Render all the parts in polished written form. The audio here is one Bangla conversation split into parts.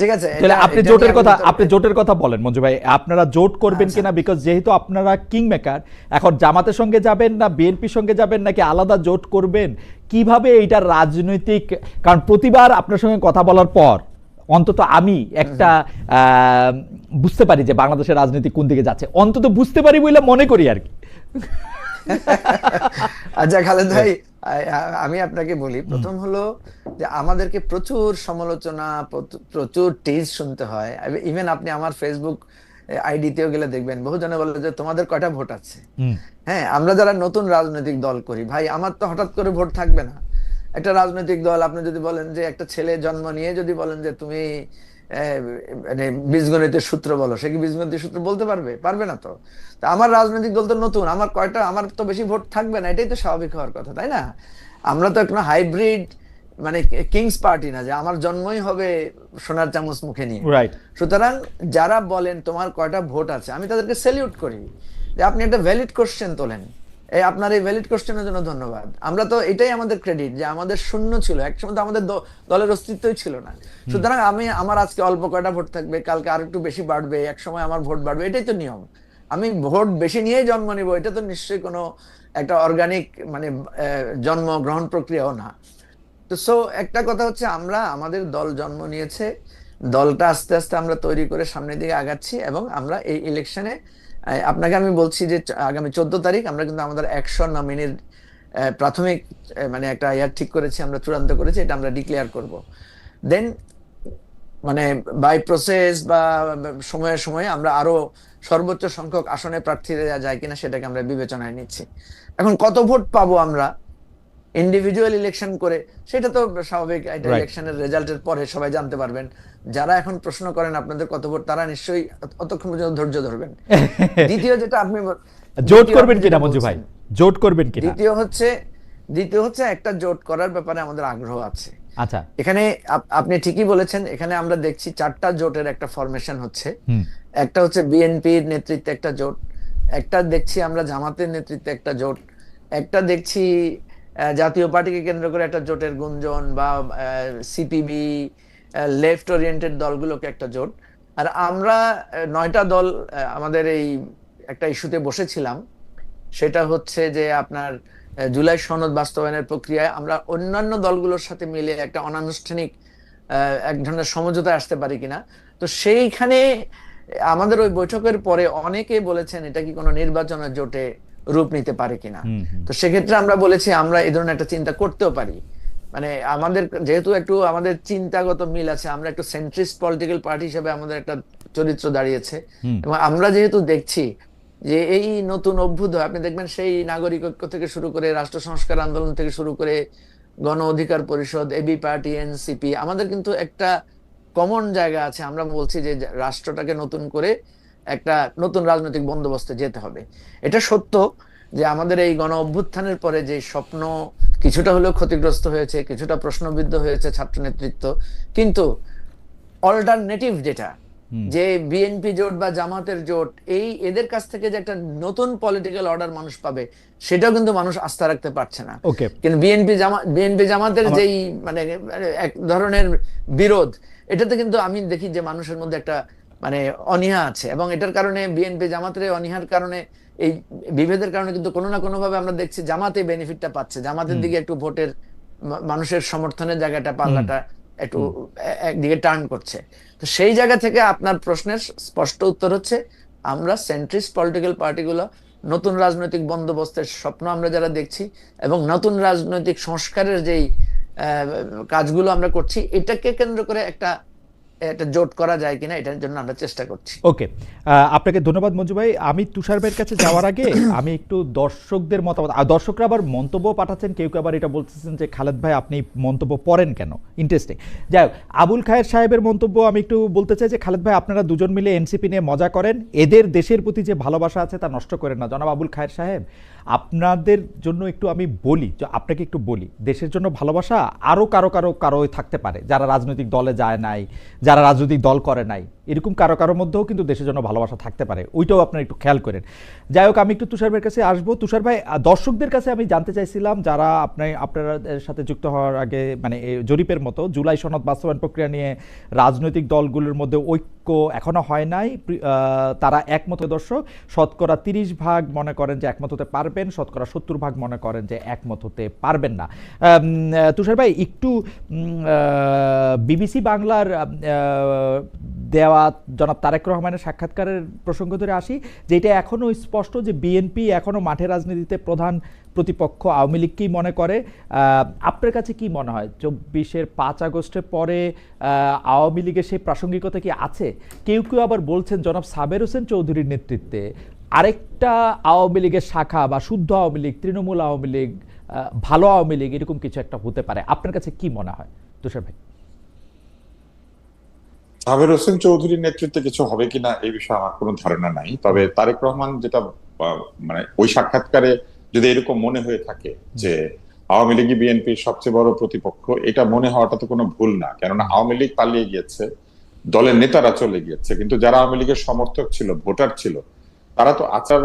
ঠিক আছে, তাহলে আপনি এটা নিয়ে জোটের আমি কথা, বিতর্কে আপনি জোটের কথা বলেন মঞ্জু ভাই, আপনারা জোট করবেন আচ্ছা কিনা, বিকজ যেহেতু আপনারা কিং মেকার, এখন জামাতের সঙ্গে যাবেন না বিএনপির সঙ্গে যাবেন নাকি আলাদা জোট করবেন, কিভাবে এইটা রাজনৈতিক, কারণ প্রতিবার আপনার সঙ্গে কথা বলার পর অন্তত আমি হুম একটা হুম বুঝতে পারি যে বাংলাদেশের রাজনীতি কোন দিকে যাচ্ছে, অন্তত বুঝতে পারি বলে মনে করি আর কি। আচ্ছা খালেদ ভাই, আমি আপনাকে বলি, প্রথম হলো যে আমাদেরকে প্রচুর সমালোচনা, প্রচুর টিজ শুনতে হয়। ইভেন আপনি আমার ফেসবুক আইডিতেও গেলে দেখবেন বহুজনে বলে যে তোমাদের কয়টা ভোট আছে। হুম, হ্যাঁ, আমরা যারা নতুন রাজনৈতিক দল করি ভাই, আমার তো হঠাৎ করে ভোট থাকবে না। একটা রাজনৈতিক দল, আপনি যদি বলেন যে একটা ছেলে জন্ম নিয়ে যদি বলেন যে তুমি আহ, মানে বীজগণিতের সূত্র বলো, সে কি বীজগণিতের সূত্র বলতে পারবে? পারবে না তো। তা আমার রাজনৈতিক দল তো নতুন, আমার কয়টা, আমার তো বেশি ভোট থাকবে না, এটাই তো স্বাভাবিক হওয়ার কথা, তাই না? আমরা তো একটা হাইব্রিড, মানে কিংস পার্টি না যে আমার জন্মই হবে সোনার চামচ মুখে নিয়ে। রাইট। সুতরাং যারা বলেন তোমার কয়টা ভোট আছে, আমি তাদেরকে স্যালিউট করি যে আপনি একটা ভ্যালিড কোশ্চেন তোলেন। এই আপনার এই ভ্যালিড কোশ্চেনের জন্য ধন্যবাদ। আমরা তো এটাই আমাদের ক্রেডিট যে আমাদের শূন্য ছিল একসময়, তো আমাদের দলের অস্তিত্বই ছিল না। সুতরাং আমার আজকে অল্প কয়টা ভোট থাকবে, কালকে আর একটু বেশি বাড়বে, এক সময় আমার ভোট বাড়বে, এটাই তো নিয়ম। আমি ভোট বেশি নিয়েই জন্ম নিব, এটা তো নিশ্চয়ই কোনো একটা অর্গানিক, মানে জন্ম গ্রহণ প্রক্রিয়াও না। তো সো একটা কথা হচ্ছে, আমরা আমাদের দল জন্ম নিয়েছে, দলটা আস্তে আস্তে আমরা তৈরি করে সামনের দিকে আগাচ্ছি, এবং আমরা এই ইলেকশনে, আপনাকে আমি বলছি যে আগামী 14 তারিখ আমরা কিন্তু আমাদের 100 নমিনির প্রাথমিক মানে একটা ইয়ার ঠিক করেছি, আমরা চূড়ান্ত করেছি, এটা আমরা ডিক্লেয়ার করব। দেন মানে বাই প্রসেস বা সময়ে সময়ে আমরা আরো সর্বোচ্চ সংখ্যক আসনে প্রার্থী দেওয়া যায় কিনা সেটাকে আমরা বিবেচনায় নিচ্ছি। এখন কত ভোট পাবো আমরা ইন্ডিভিজুয়াল ইলেকশন করে, সেটা তো স্বাভাবিক, এটা রাইট। ইলেকশনের রেজাল্টের পরে সবাই জানতে পারবেন। যারা এখন প্রশ্ন করেন আপনাদের কত ভোট, তারা নিশ্চয়ই অতক্ষণ পর্যন্ত ধৈর্য ধরবেন। দ্বিতীয় যেটা আপনি জোট দ্বিতীয় করবেন আপনি কিনা যেটা মঞ্জু ভাই, বলছেন, জোট করবেন কিনা? দ্বিতীয় হচ্ছে দ্বিতীয় হচ্ছে একটা জোট করার ব্যাপারে আমাদের আগ্রহ আছে। আচ্ছা। এখানে আপনি ঠিকই বলেছেন, এখানে আমরা দেখছি 4টা জোটের একটা ফরমেশন হচ্ছে। হুম। একটা হচ্ছে বিএনপির নেতৃত্বে একটা জোট, একটা দেখছি আমরা জামাতের নেতৃত্বে একটা জোট, একটা দেখছি জাতীয় পার্টিকে কেন্দ্র করে একটা জোটের গুঞ্জন, বা সিপিবি, লেফট ওরিয়েন্টেড দলগুলোকে একটা জোট। আর আমরা 9টা দল আমাদের এই একটা ইস্যুতে বসেছিলাম, সেটা হচ্ছে যে আপনার জুলাই সনদ বাস্তবায়নের প্রক্রিয়ায় আমরা অন্যান্য দলগুলোর সাথে মিলে একটা অনানুষ্ঠানিক এক ধরনের সমঝোতায় আসতে পারি কিনা। তো সেইখানে আমাদের ওই বৈঠকের পরে অনেকে বলেছেন এটা কি কোনো নির্বাচনের জোটে রূপ নিতে পারে কিনা। হুম, হুম। তো সেক্ষেত্রে আমরা বলেছি আমরা এই ধরনের একটা চিন্তা করতেও পারি। মানে আমাদের যেহেতু একটু আমাদের চিন্তাগত মিল আছে, আমরা একটু সেন্ট্রিস্ট পলিটিক্যাল পার্টি হিসেবে আমাদের একটা চরিত্র দাঁড়িয়েছে, হুম। এবং আমরা যেহেতু দেখছি যে এই নতুন অভ্যুদয়, আপনি দেখবেন সেই নাগরিক ঐক্য থেকে শুরু করে রাষ্ট্র সংস্কার আন্দোলন থেকে শুরু করে গণ অধিকার পরিষদ, এবি পার্টি, এনসিপি, আমাদের কিন্তু একটা কমন জায়গা আছে। আমরা বলছি যে রাষ্ট্রটাকে নতুন করে একটা নতুন রাজনৈতিক বন্দোবস্তে যেতে হবে। এটা সত্য যে আমাদের এই গণ অভ্যুত্থানের পরে যে স্বপ্ন কিছুটা হলেও ক্ষতিগ্রস্ত হয়েছে, কিছুটা প্রশ্নবিদ্ধ হয়েছে ছাত্র নেতৃত্ব, কিন্তু অল্টারনেটিভ যেটা, হুম। যে বিএনপি জোট বা জামাতের জোট, এই এদের কাছ থেকে যে একটা নতুন পলিটিক্যাল অর্ডার মানুষ পাবে, সেটাও কিন্তু মানুষ আস্থা রাখতে পারছে না। ওকে। কিন্তু বিএনপি জামাতের আমার যেই মানে এক ধরনের বিরোধ, এটাতে কিন্তু আমি দেখি যে মানুষের মধ্যে একটা মানে অনীহা আছে, এবং এটার কারণে বিএনপি জামাতের এই অনীহার কারণে, এই বিভেদের কারণে কিন্তু কোনো না কোনো ভাবে আমরা দেখছি জামাতে বেনিফিটটা পাচ্ছে, জামাতের হুম, দিকে একটু ভোটের মানুষের সমর্থনের জায়গাটা, হুম, পাল্লাটা একটু হুম। একদিকে টার্ন করছে। তো সেই জায়গা থেকে আপনার প্রশ্নের স্পষ্ট উত্তর হচ্ছে, আমরা সেন্ট্রিস্ট পলিটিক্যাল পার্টিগুলো নতুন রাজনৈতিক বন্দোবস্তের স্বপ্ন আমরা যারা দেখছি, এবং নতুন রাজনৈতিক সংস্কারের যেই আহ, কাজগুলো আমরা করছি, এটাকে কেন্দ্র করে একটা একটা জোট করা যায় কিনা, এটার জন্য আমরা চেষ্টা করছি। ওকে। আপনাকে ধন্যবাদ মঞ্জু ভাই। আমি তুষার ভাইয়ের কাছে যাওয়ার আগে আমি একটু দর্শকদের মতামত, আর দর্শকরা আবার মন্তব্য পাঠাচ্ছেন, কেউ কেউ আবার এটা বলতেছেন যে খালেদ ভাই আপনি মন্তব্য পড়েন কেন, ইন্টারেস্টিং। যাই হোক, আবুল খায়ের সাহেবের মন্তব্য আমি একটু বলতে চাই যে খালেদ ভাই আপনারা দুজন মিলে এনসিপি নিয়ে মজা করেন, এদের দেশের প্রতি যে ভালোবাসা আছে তা নষ্ট করেন না। জনাব আবুল খায়ের সাহেব, আপনাদের জন্য একটু আমি বলি, আপনাকে একটু বলি, দেশের জন্য ভালোবাসা আরও কারো কারো কারো থাকতে পারে যারা রাজনৈতিক দলে যায় নাই, যারা রাজনৈতিক দল করে নাই, এরকম কারো কারোর মধ্যেও কিন্তু দেশের জন্য ভালোবাসা থাকতে পারে, ওইটাও আপনারা একটু খেয়াল করেন। যাই হোক, আমি একটু তুষার ভাইয়ের কাছে আসবো। তুষার ভাই, দর্শকদের কাছে আমি জানতে চাইছিলাম, যারা আপনারা সাথে যুক্ত হওয়ার আগে মানে এই জরিপের মতো জুলাই সনদ বাস্তবায়ন প্রক্রিয়া নিয়ে রাজনৈতিক দলগুলোর মধ্যে ঐক্য এখনো হয় নাই, তারা একমত। দর্শক শতকরা 30% মনে করেন যে একমত হতে পারবেন, শতকরা 70% মনে করেন যে একমত হতে পারবেন না। তুষার ভাই, একটু বিবিসি বাংলার দেওয়া জনাব তারেক রহমানের সাক্ষাৎকারের প্রসঙ্গ ধরে আসি, যেটা এখনো স্পষ্ট যে বিএনপি এখনো মাঠে রাজনীতিতে প্রধান প্রতিপক্ষ আওয়ামী লীগকেই মনে করে। আপনার কাছে কি মনে হয় 24-এর 5 আগস্টের পরে আওয়ামী লীগের সেই প্রাসঙ্গিকতা কি আছে? কেউ কেউ আবার বলছেন জনাব সাবের হোসেন চৌধুরীর নেতৃত্বে আরেকটা আওয়ামী লীগের শাখা বা শুদ্ধ আওয়ামী লীগ, তৃণমূল আওয়ামী লীগ, ভালো আওয়ামী লীগ, এরকম কিছু একটা হতে পারে। আপনার কাছে কি মনে হয় তুষার ভাই? সাবের হোসেন চৌধুরীর নেতৃত্বে কিছু হবে কিনা এই বিষয়ে আমার কোনো ধারণা নাই। তবে তারেক রহমান যেটা মানে ওই সাক্ষাৎকারে যদি এরকম মনে হয়ে থাকে যে আওয়ামী লীগই বিএনপির সবচেয়ে বড় প্রতিপক্ষ, এটা মনে হওয়াটা তো কোনো ভুল না। কেননা আওয়ামী লীগ পালিয়ে গিয়েছে, দলের নেতারা চলে গিয়েছে, কিন্তু যারা আওয়ামী লীগের সমর্থক ছিল, ভোটার ছিল, তারা তো আচার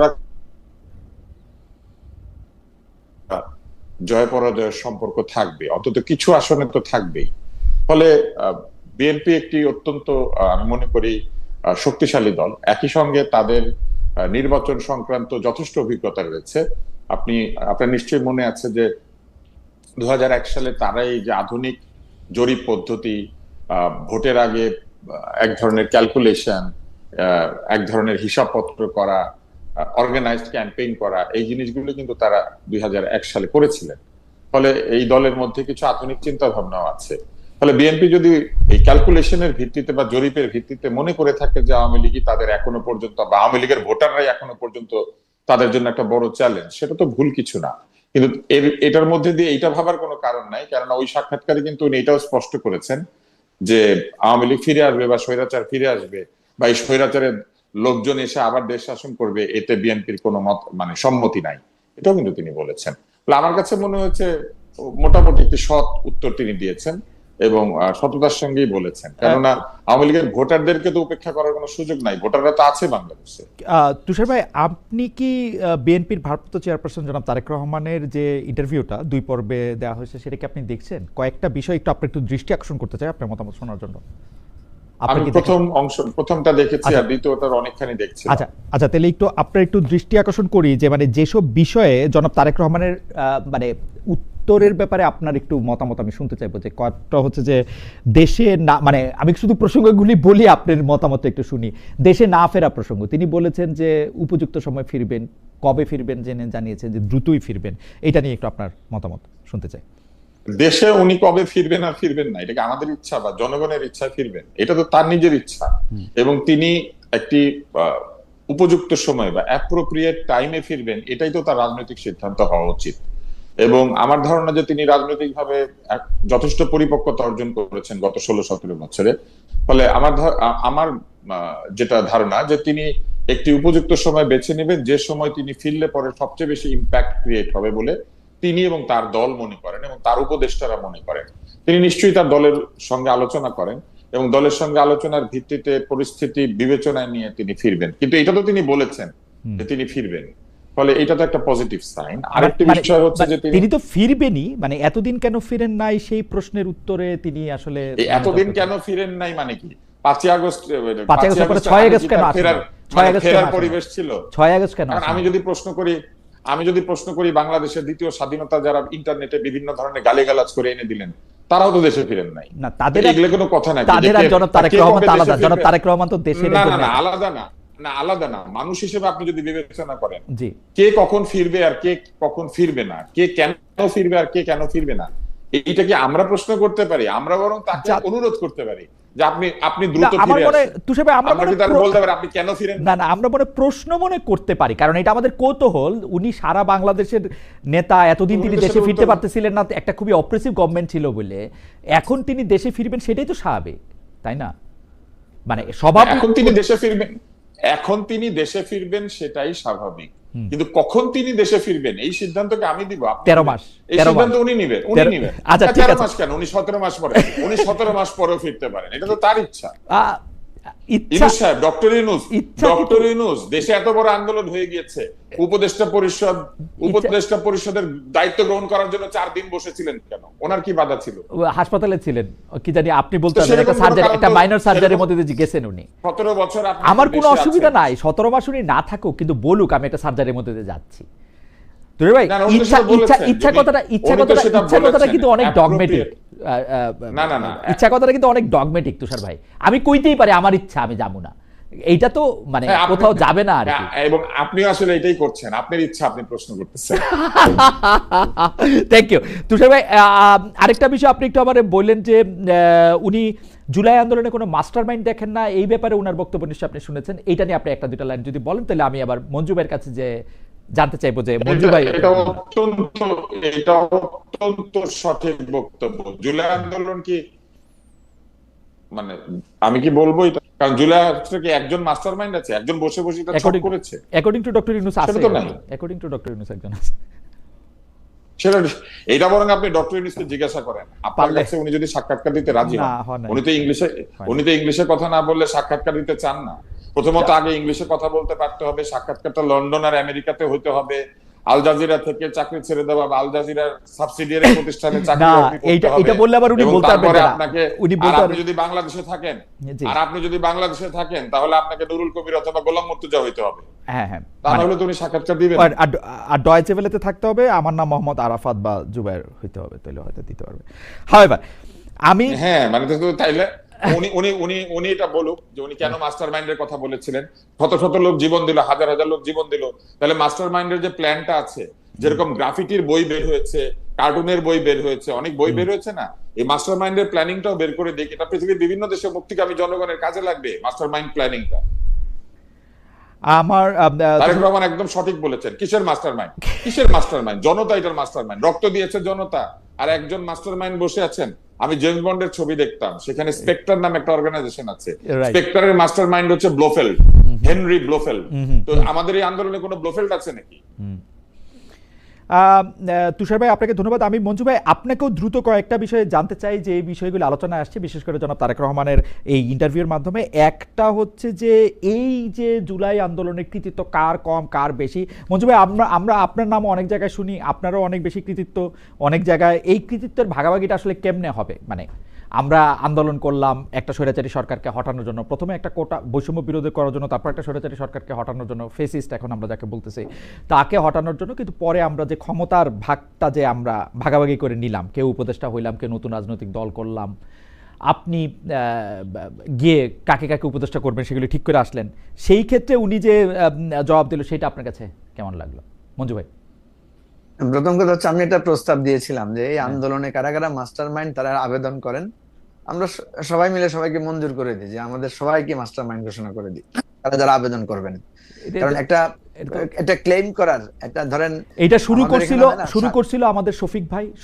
জয় পরাজয়ের সম্পর্ক থাকবে, অন্তত কিছু আসনে তো থাকবেই। ফলে বিএনপি একটি অত্যন্ত আমি মনে করি শক্তিশালী দল। একই সঙ্গে তাদের নির্বাচন সংক্রান্ত যথেষ্ট অভিজ্ঞতা রয়েছে। আপনার নিশ্চয়ই মনে আছে যে 2001 সালে তারা এই যে আধুনিক জরিপ পদ্ধতি, ভোটের আগে এক ধরনের ক্যালকুলেশন, এক ধরনের হিসাবপত্র করা, অর্গানাইজড ক্যাম্পেইন করা, এই জিনিসগুলো কিন্তু তারা 2001 সালে করেছিলেন। ফলে এই দলের মধ্যে কিছু আধুনিক চিন্তা ভাবনাও আছে। ফলে বিএনপি যদি এই ক্যালকুলেশনের ভিত্তিতে বা জরিপের ভিত্তিতে মনে করে থাকে যে আওয়ামী লীগই তাদের এখনো পর্যন্ত বা আওয়ামী লীগের ভোটাররাই এখনো পর্যন্ত তাদের জন্য একটা বড় চ্যালেঞ্জ, সেটা তো ভুল কিছু না। কিন্তু এটার মধ্যে দিয়ে এইটা ভাবার কোনো কারণ নাই, কেননা ওই সাক্ষাৎকারে কিন্তু উনি এটাও স্পষ্ট করেছেন যে আওয়ামী লীগ ফিরে আসবে বা স্বৈরাচার ফিরে আসবে বা এই স্বৈরাচারের লোকজন এসে আবার দেশ শাসন করবে, এতে বিএনপির কোনো মত মানে সম্মতি নাই, এটাও কিন্তু তিনি বলেছেন। আমার কাছে মনে হয়েছে মোটামুটি একটি সৎ উত্তর তিনি দিয়েছেন এবং সততার সঙ্গেই বলেছেন। কেননা আওয়ামী লীগের ভোটারদেরকে তো উপেক্ষা করার কোনো সুযোগ নাই, ভোটাররা তো আছে বাংলাদেশে। তুষার ভাই, আপনি কি বিএনপির ভারপ্রাপ্ত চেয়ারপারসন জনাব তারেক রহমানের যে ইন্টারভিউটা 2 পর্বে দেওয়া হয়েছে সেটা কি আপনি দেখছেন? কয়েকটা বিষয় একটু দৃষ্টি আকর্ষণ করতে চাই আপনার মতামত শোনার জন্য। আমি প্রথমটা দেখেছি আর দ্বিতীয়টার অনেকখানি দেখছি। আচ্ছা, তাহলে আপনার একটু দৃষ্টি আকর্ষণ করি যে মানে যেসব বিষয়ে জনাব তারেক রহমানের মানে উত্তরের ব্যাপারে আপনার একটু মতামত আমি শুনতে চাইবো। যে কয়েকটা হচ্ছে যে দেশে না, মানে আমি শুধু প্রসঙ্গগুলি বলি, আপনার মতামত একটু শুনি। দেশে না ফেরা প্রসঙ্গ, তিনি বলেছেন যে উপযুক্ত সময় ফিরবেন, কবে ফিরবেন জানিয়েছেন যে দ্রুতই ফিরবেন। এটা নিয়ে একটু আপনার মতামত শুনতে চাই। দেশে উনি কবে ফিরবেন আর ফিরবেন না, এটা কি আমাদের ইচ্ছা বা জনগণের ইচ্ছায় ফিরবেন? এটা তো তার নিজের ইচ্ছা, এবং তিনি একটি উপযুক্ত সময় বা অ্যাপ্রোপ্রিয়েট টাইমে ফিরবেন, এটাই তো তার রাজনৈতিক সিদ্ধান্ত হওয়া উচিত। এবং আমার ধারণা যে তিনি রাজনৈতিকভাবে যথেষ্ট পরিপক্কতা অর্জন করেছেন গত 16-17 বছরে। ফলে আমার যেটা ধারণা যে তিনি একটি উপযুক্ত সময় বেছে নেবেন, যে সময় তিনি ফিরলে পরে সবচেয়ে বেশি ইম্প্যাক্ট ক্রিয়েট হবে বলে তিনি এবং তার দল মনে করেন এবং তার উপদেষ্টারা মনে করেন। তিনি নিশ্চয়ই তার দলের সঙ্গে আলোচনা করেন এবং দলের সঙ্গে আলোচনার ভিত্তিতে পরিস্থিতি বিবেচনায় নিয়ে তিনি ফিরবেন। কিন্তু এটা তো তিনি বলেছেন যে তিনি ফিরবেন, ফলে এটা তো একটা পজিটিভ সাইন। আরেকটি বিষয় হচ্ছে যে তিনি তো ফিরবেনই, মানে এতদিন কেন ফিরেন নাই সেই প্রশ্নের উত্তরে তিনি আসলে এতদিন কেন ফিরেন নাই মানে কি 5 আগস্ট 6 আগস্ট কেন ফেরার পরিবেশ ছিল? 6 আগস্ট কেন? আমি যদি প্রশ্ন করি বাংলাদেশের দ্বিতীয় স্বাধীনতা যারা ইন্টারনেটে বিভিন্ন ধরনের গালিগালাজ করে এনে দিলেন, তারাও তো দেশে ফিরেন নাই। না, তাদের এগুলো কোনো কথা না। তাদের আর জনাব তারেক রহমান আলাদা। জনাব তারেক রহমান তো দেশের আলাদা না। মানুষ হিসেবে আপনি যদি বিবেচনা করেন কে কখন ফিরবে আর কে কখন ফিরবে না, কে কেন ফিরবে আর কে কেন ফিরবে না, এইটা কি আমরা প্রশ্ন করতে পারি? আমরা বরং তাকে অনুরোধ করতে পারি যে আপনি দ্রুত ফিরে আসুন। আপনি কেন ফিরেন না? আমরা প্রশ্ন মনে করতে পারি, কারণ এটা আমাদের কৌতূহল। উনি সারা বাংলাদেশের নেতা, এতদিন তিনি দেশে ফিরতে পারতেছিলেন না, একটা খুবই অপ্রেসিভ গভর্নমেন্ট ছিল বলে। এখন তিনি দেশে ফিরবেন, সেটাই তো স্বাভাবিক, তাই না? মানে এখন তিনি দেশে ফিরবেন সেটাই স্বাভাবিক, কিন্তু কখন তিনি দেশে ফিরবেন এই সিদ্ধান্তকে আমি দিব? 13 মাস এই সিদ্ধান্ত উনি নেবেন। আচ্ছা, 13 মাস কেন? উনি 17 মাস পরে, উনি 17 মাস পরেও ফিরতে পারেন, এটা তো তার ইচ্ছা। ইচ্ছা ইউনূস সাহেব, ডক্টর ইউনূস, ইচ্ছা ডক্টর ইউনূস, দেশে এত বড় আন্দোলন হয়ে গিয়েছে, উপদেষ্টা পরিষদের দায়িত্ব গ্রহণ করার জন্য 4 দিন বসেছিলেন কেন? ওনার কি বাধা ছিল? হাসপাতালে ছিলেন কি জানি, আপনি বলতে তো পারবেন, সেরকম একটা কোনো সার্জারি, কারণ একটা তো মাইনর সার্জারির সেরকম মধ্যে দিয়ে গেছেন উনি। 17 বছর আপনি আমার কোনো দেশে অসুবিধা আছেন। নাই, 17 মাস উনি না থাকুক, কিন্তু বলুক আমি একটা সার্জারির মধ্যে দিয়ে যাচ্ছি। তুই ভাই না, না, উনি তো ইচ্ছা সেটা ইচ্ছা বলেছেন, ইচ্ছা যদি- কথাটা ইচ্ছা উনি তো কথাটা সেটা ইচ্ছা কথাটা বলেছেন, কিন্তু অনেক ডগমেটিক। appropriate। না, না, না। ইচ্ছা কথাটা কিন্তু অনেক ডগমেটিক তুষার ভাই। আমি কইতেই পারি আমার ইচ্ছা, আমি যাবো না, এইটা তো মানে হ্যাঁ, আপনি- কোথাও যাবে না আর কি। হ্যাঁ, এবং আপনিও আসলে এটাই করছেন, আপনার ইচ্ছা আপনি প্রশ্ন করতেছেন। থ্যাংক ইউ তুষার ভাই। আরেকটা বিষয় আপনি একটু আমার বললেন যে উনি জুলাই আন্দোলনে কোনো মাস্টার মাইন্ড দেখেন না, এই ব্যাপারে উনার বক্তব্য নিশ্চয়ই আপনি শুনেছেন। এইটা নিয়ে আপনি একটা দুটা লাইন যদি বলেন, তাহলে আমি আবার মঞ্জু ভাইয়ের কাছে যে জানতে চাইবো যে মঞ্জু ভাই। এটা অত্যন্ত সঠিক বক্তব্য। জুলাই আন্দোলন কি, মানে আমি কি বলবো এটা, কারণ জুলাই কি একজন মাস্টার মাইন্ড আছে, একজন বসে বসে এটা ছক করেছে? অ্যাকর্ডিং টু ডক্টর ইউনূস আছে, সেটা তো নাই। অ্যাকর্ডিং টু ডক্টর ইউনূস একজন আছে। সেটা, এটা বরং আপনি ডক্টর ইউনূসকে জিজ্ঞাসা করেন, আপনার পারলে। কাছে উনি যদি সাক্ষাৎকার দিতে রাজি না, হন। হয় নাই। উনি তো ইংলিশে কথা না বললে সাক্ষাৎকার দিতে চান না। প্রথমত আগে ইংলিশে কথা বলতে পারতে হবে, সাক্ষাৎকারটা লন্ডন আর আমেরিকাতে হইতে হবে, আল জাজিরা থেকে চাকরি ছেড়ে দেওয়া বা আল জাজিরার সাবসিডিয়ারি প্রতিষ্ঠানে চাকরি না, বাকরি করতে হবে। এটা বললে আবার উনি এবং বলতে পারবেন তারপরে না। আপনাকে, উনি আর বলতে আপনি যদি বাংলাদেশে থাকেন, জি। তাহলে আপনাকে নুরুল কবির অথবা গোলাম মুর্তজা হইতে হবে। হ্যাঁ হ্যাঁ, তা নাহলে তো উনি সাক্ষাৎকার দিবেন। আর ডয়েচে ভেলেতে থাকতে হবে, আমার নাম মোহাম্মদ আরাফাত বা জুবায়ের হইতে হবে, তাহলে হয়তো দিতে পারবে। হাওয়েভার আমি হ্যাঁ, মানে তো তাইলে উনি উনি উনি উনি এটা বলুক যে উনি কেন মাস্টার মাইন্ডের কথা বলেছিলেন। শত শত লোক জীবন দিল, হাজার হাজার লোক জীবন দিল, তাহলে মাস্টার মাইন্ডের যে প্ল্যানটা আছে, যেরকম গ্রাফিটির বই বের হয়েছে, কার্টুনের বই বের হয়েছে, অনেক বই বের হয়েছে না, এই মাস্টার মাইন্ডের প্ল্যানিংটাও বের করে দেখি, এটা পৃথিবীর বিভিন্ন দেশে মুক্তিকামী জনগণের কাজে লাগবে মাস্টার মাইন্ড প্ল্যানিংটা। আমার তারেক রহমান একদম সঠিক বলেছেন। কিসের মাস্টার মাইন্ড? কিসের মাস্টার মাইন্ড? জনতা এটার মাস্টার মাইন্ড। রক্ত দিয়েছে জনতা, আর একজন মাস্টার মাইন্ড বসে আছেন। আমি জেমস বন্ডের ছবি দেখতাম, সেখানে স্পেক্টার নামে একটা অর্গানাইজেশন আছে। Right. স্পেক্টারের মাস্টার মাইন্ড হচ্ছে ব্লোফেল্ড, হেনরি ব্লোফেল্ড। তো আমাদের এই আন্দোলনে কোনো ব্লোফেল্ড আছে নাকি? তুষার ভাই আপনাকে ধন্যবাদ। আমি মঞ্জু ভাই আপনাকেও দ্রুত কয়েকটা বিষয়ে জানতে চাই, যে এই বিষয়গুলো আলোচনায় আসছে বিশেষ করে জনাব তারেক রহমানের এই ইন্টারভিউর মাধ্যমে। একটা হচ্ছে যে এই যে জুলাই আন্দোলনের কৃতিত্ব কার কম কার বেশি। মঞ্জু ভাই, আমরা আপনার নাম অনেক জায়গায় শুনি, আপনারও অনেক বেশি কৃতিত্ব অনেক জায়গায়। এই কৃতিত্বের ভাগাভাগিটা আসলে কেমনে হবে? মানে আমরা আন্দোলন করলাম একটা স্বৈরাচারী সরকারকে হটানোর জন্য, প্রথমে একটা কোটা বৈষম্য বিরোধী করার জন্য, তারপর একটা স্বৈরাচারী সরকারকে হটানোর জন্য, ফেসিস্ট এখন আমরা যাকে বলতেছি তাকে হটানোর জন্য। কিন্তু পরে আমরা যে ক্ষমতার ভাগটা যে আমরা ভাগাভাগি করে নিলাম, কেউ উপদেষ্টা হইলাম, কেউ নতুন রাজনৈতিক দল করলাম, আপনি গিয়ে কাকে কাকে উপদেষ্টা করবেন সেগুলি ঠিক করে আসলেন, সেই ক্ষেত্রে উনি যে জবাব দিল সেটা আপনার কাছে কেমন লাগলো মঞ্জু ভাই? প্রথম কথা হচ্ছে, আমি একটা প্রস্তাব দিয়েছিলাম যে এই আন্দোলনে কারা কারা মাস্টার মাইন্ড তারা আবেদন করেন, আমরা সবাই মিলে সবাইকে মঞ্জুর করে দিই, যে আমাদের সবাইকে মাস্টার মাইন্ড ঘোষণা করে দিই তারা যারা আবেদন করবেন। কারণ একটা ক্লেম করার একটা, ধরেন এটা শুরু আমাদের করছিল এখানে হয় না, শুরু করছিল আমাদের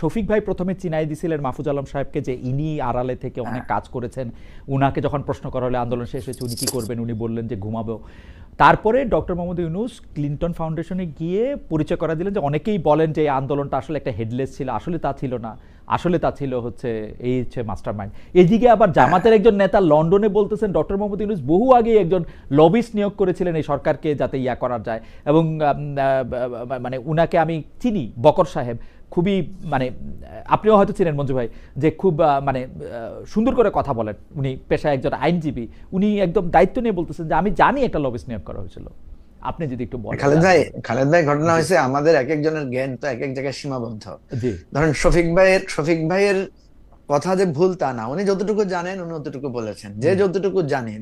শফিক ভাই প্রথমে চিনাই দিছিলেন মাহফুজ আলম সাহেবকে যে ইনি আড়ালে থেকে অনেক কাজ করেছেন। উনাকে যখন প্রশ্ন করা হলে আন্দোলন শেষ হয়েছে উনি কি করবেন, উনি বললেন যে ঘুমাবো। তারপরে ডক্টর মোহাম্মদ ইউনূস ক্লিনটন ফাউন্ডেশনে গিয়ে পরিচয় করা দিলেন যে অনেকেই বলেন যে এই আন্দোলনটা আসলে একটা হেডলেস ছিল, আসলে তা ছিল না, আসলে তা ছিল হচ্ছে এই হচ্ছে মাস্টার মাইন্ড। এদিকে আবার জামাতের একজন নেতা লন্ডনে বলতেছেন ডক্টর মোহাম্মদ ইউনূস বহু আগে একজন লবিস্ট নিয়োগ করেছিলেন এই সরকারকে যাতে ইয়া করা যায়, এবং মানে উনাকে আমি চিনি, বকর সাহেব, খুবই মানে আপনিও হয়তো চিনেন মঞ্জু ভাই, যে খুব মানে সুন্দর করে কথা বলেন, উনি পেশায় একজন আইনজীবী, উনি একদম দায়িত্ব নিয়ে বলতেছেন যে আমি জানি একটা লবিস্ট নিয়োগ করা হয়েছিল। আপনি যদি একটু বলেন। খালেদ ভাই ঘটনা হয়েছে, আমাদের এক একজনের জ্ঞান তো এক এক জায়গায় সীমাবদ্ধ। জি, ধরেন শফিক ভাইয়ের কথা যে ভুল তা না, উনি যতটুকু জানেন উনি ততটুকু বলেছেন, যে যতটুকু জানে।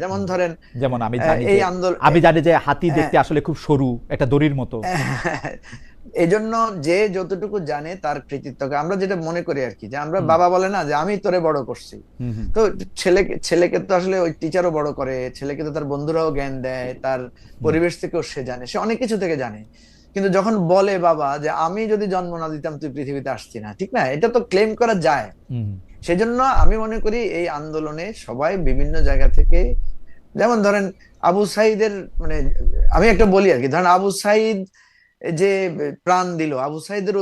যেমন আমি জানি এই আমি জানি যে হাতি দেখতে আসলে খুব সরু, একটা দড়ির মতো। এই জন্য যে যতটুকু জানে তার কৃতিত্বকে আমরা যেটা মনে করি আর কি, যে আমরা বাবা বলে না যে আমি তোরে বড় করছি, তো ছেলেকে তো আসলে ওই টিচারও বড় করে, ছেলেকে তো তার বন্ধুরাও জ্ঞান দেয়, তার পরিবেশ থেকেও সে জানে, সে অনেক কিছু থেকে জানে। কিন্তু যখন বলে বাবা যে আমি যদি জন্ম না দিতাম তুই পৃথিবীতে আসছি না, ঠিক না, এটা তো ক্লেম করা যায়। সেজন্য আমি মনে করি এই আন্দোলনে সবাই বিভিন্ন জায়গা থেকে, যেমন ধরেন আবু সাইদের, মানে আমি একটা বলি আর কি, ধরেন আবু সাইদ যে প্রাণ দিল, আবু সাইদের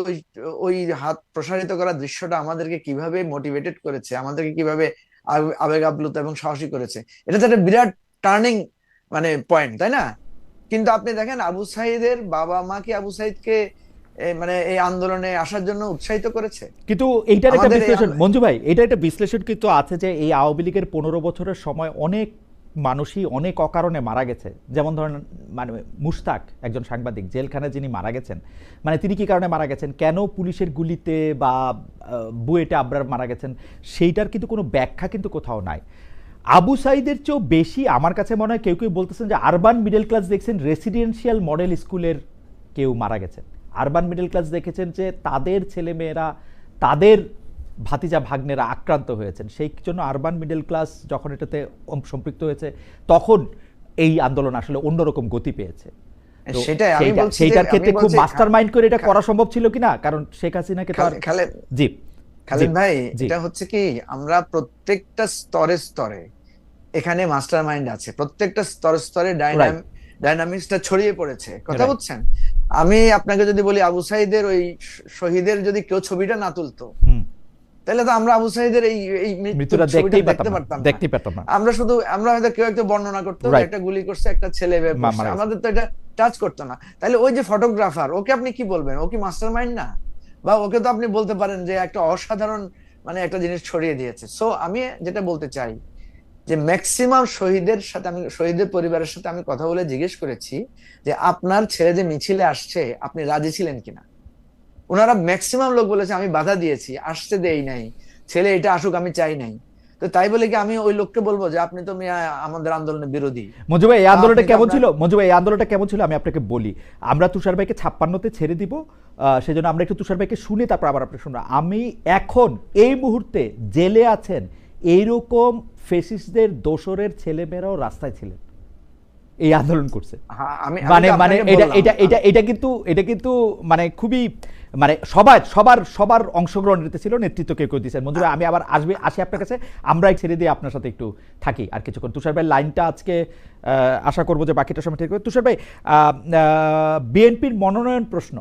ওই হাত প্রসারিত করা দৃশ্যটা আমাদেরকে কিভাবে মোটিভেটেড করেছে, আমাদেরকে কিভাবে আবেগ আপ্লুত এবং সাহসী করেছে, এটা তো একটা বিরাট টার্নিং মানে পয়েন্ট, তাই না? কিন্তু আপনি দেখেন আবু সাইদের বাবা মা কি আবু সাইদকে মানে এই আন্দোলনে আসার জন্য উৎসাহিত করেছে? কিন্তু এইটার একটা আমাদের এই বিশ্লেষণ মঞ্জু ভাই, এটা একটা বিশ্লেষণ কিন্তু আছে যে এই আওয়ামী লীগের 15 বছরের সময় অনেক মানুষই অনেক অকারণে মারা গেছে। যেমন ধরেন মানে মুশতাক একজন সাংবাদিক জেলখানায় যিনি মারা গেছেন, মানে তিনি কি কারণে মারা গেছেন, কেন পুলিশের গুলিতে বা বুয়েটে আবরার মারা গেছেন, সেইটার কিন্তু কোনো ব্যাখ্যা কিন্তু কোথাও নাই। আবু সাইদের চেয়েও বেশি আমার কাছে মনে হয় কেউ কেউ বলতেছেন যে আরবান মিডল ক্লাস দেখছেন রেসিডেন্সিয়াল মডেল স্কুলের কেউ মারা গেছেন, আরবান মিডল ক্লাস দেখেছেন যে তাদের ছেলেমেয়েরা তাদের ভাতিজা ভাগ্নেরা আক্রান্ত হয়েছেন, সেই জন্য আরবান মিডল ক্লাস যখন এটাতে সম্পৃক্ত হয়েছে তখন এই আন্দোলন আসলে অন্যরকম গতি পেয়েছে। তো সেটাই আমি বলছি, সেইটার ক্ষেত্রে খুব বলছি মাস্টার মাইন্ড করে এটা করা সম্ভব ছিল কিনা, কারণ শেখ হাসিনাকে তো খালেদ জি খালেদ ভাই, জি এটা হচ্ছে কি, আমরা প্রত্যেকটা স্তরে স্তরে এখানে মাস্টার মাইন্ড আছে, প্রত্যেকটা স্তরে স্তরে ডাইনামিক্সটা ছড়িয়ে পড়েছে, কথা Right. বুঝছেন? আমি আপনাকে যদি বলি আবু সাইদের ওই শহীদের যদি কেউ ছবিটা না তুলতো, হুম, তাহলে তো আমরা আবু সাইদের এই এই মৃত্যুটা ছবিটা দেখতেই দেখতে পারতাম না, পারতাম না। দেখতেই পারতাম না। আমরা হয়তো কেউ একটা বর্ণনা করতো যে Right. একটা গুলি করছে, একটা ছেলে বের করছে, মারা গেছে। আমাদের তো এটা টাচ করতো না। তাহলে ওই যে ফটোগ্রাফার, ওকে আপনি কি বলবেন? ও কি মাস্টার মাইন্ড না? বা ওকে তো আপনি বলতে পারেন যে একটা অসাধারণ মানে একটা জিনিস ছড়িয়ে দিয়েছে। সো আমি যেটা বলতে চাই যে ম্যাক্সিমাম শহীদের সাথে, আমি শহীদের পরিবারের সাথে আমি কথা বলে জিজ্ঞেস করেছি যে আপনার ছেলে যে মিছিলে আসছে আপনি রাজি ছিলেন কিনা। ওনারা ম্যাক্সিমাম লোক বলেছে আমি বাধা দিয়েছি, আসতে দেই নাই, ছেলে এটা আসুক আমি চাই নাই। তো তাই বলে কি আমি ওই লোককে বলবো যে আপনি তো আমাদের আন্দোলনের বিরোধী? মঞ্জু ভাই এই আন্দোলনটা আপনি তো কেমন আপনার ছিল, মঞ্জু ভাই এই আন্দোলনটা কেমন ছিল আমি আপনাকে বলি। আমরা তুষার ভাইকে 56তে ছেড়ে দিব, সেজন্য আমরা একটু তুষার ভাইকে শুনে তারপর আবার আপনি শুনবো। আমি এখন এই মুহূর্তে জেলে আছেন এইরকম ফেসিস্টদের দোসরের ছেলেমেয়েরাও রাস্তায় ছিলেন, এই আন্দোলন করছে। হ্যাঁ, আমি মানে তো মানে আপনাকে এটা বললাম, এটা এটা এটা কিন্তু এটা কিন্তু মানে খুবই মানে সবার সবার সবার অংশগ্রহণ এতে ছিল, নেতৃত্ব কেউ কেউ দিয়েছেন। মঞ্জু ভাই আমি আবার আসি আপনার কাছে, আমরা ছেড়ে দিয়ে আপনার সাথে একটু থাকি আর কিছুক্ষণ। তুষার ভাই লাইনটা আজকে আশা করবো যে বাকিটা সময় ঠিক হবে। তুষার ভাই, বিএনপির মনোনয়ন প্রশ্ন,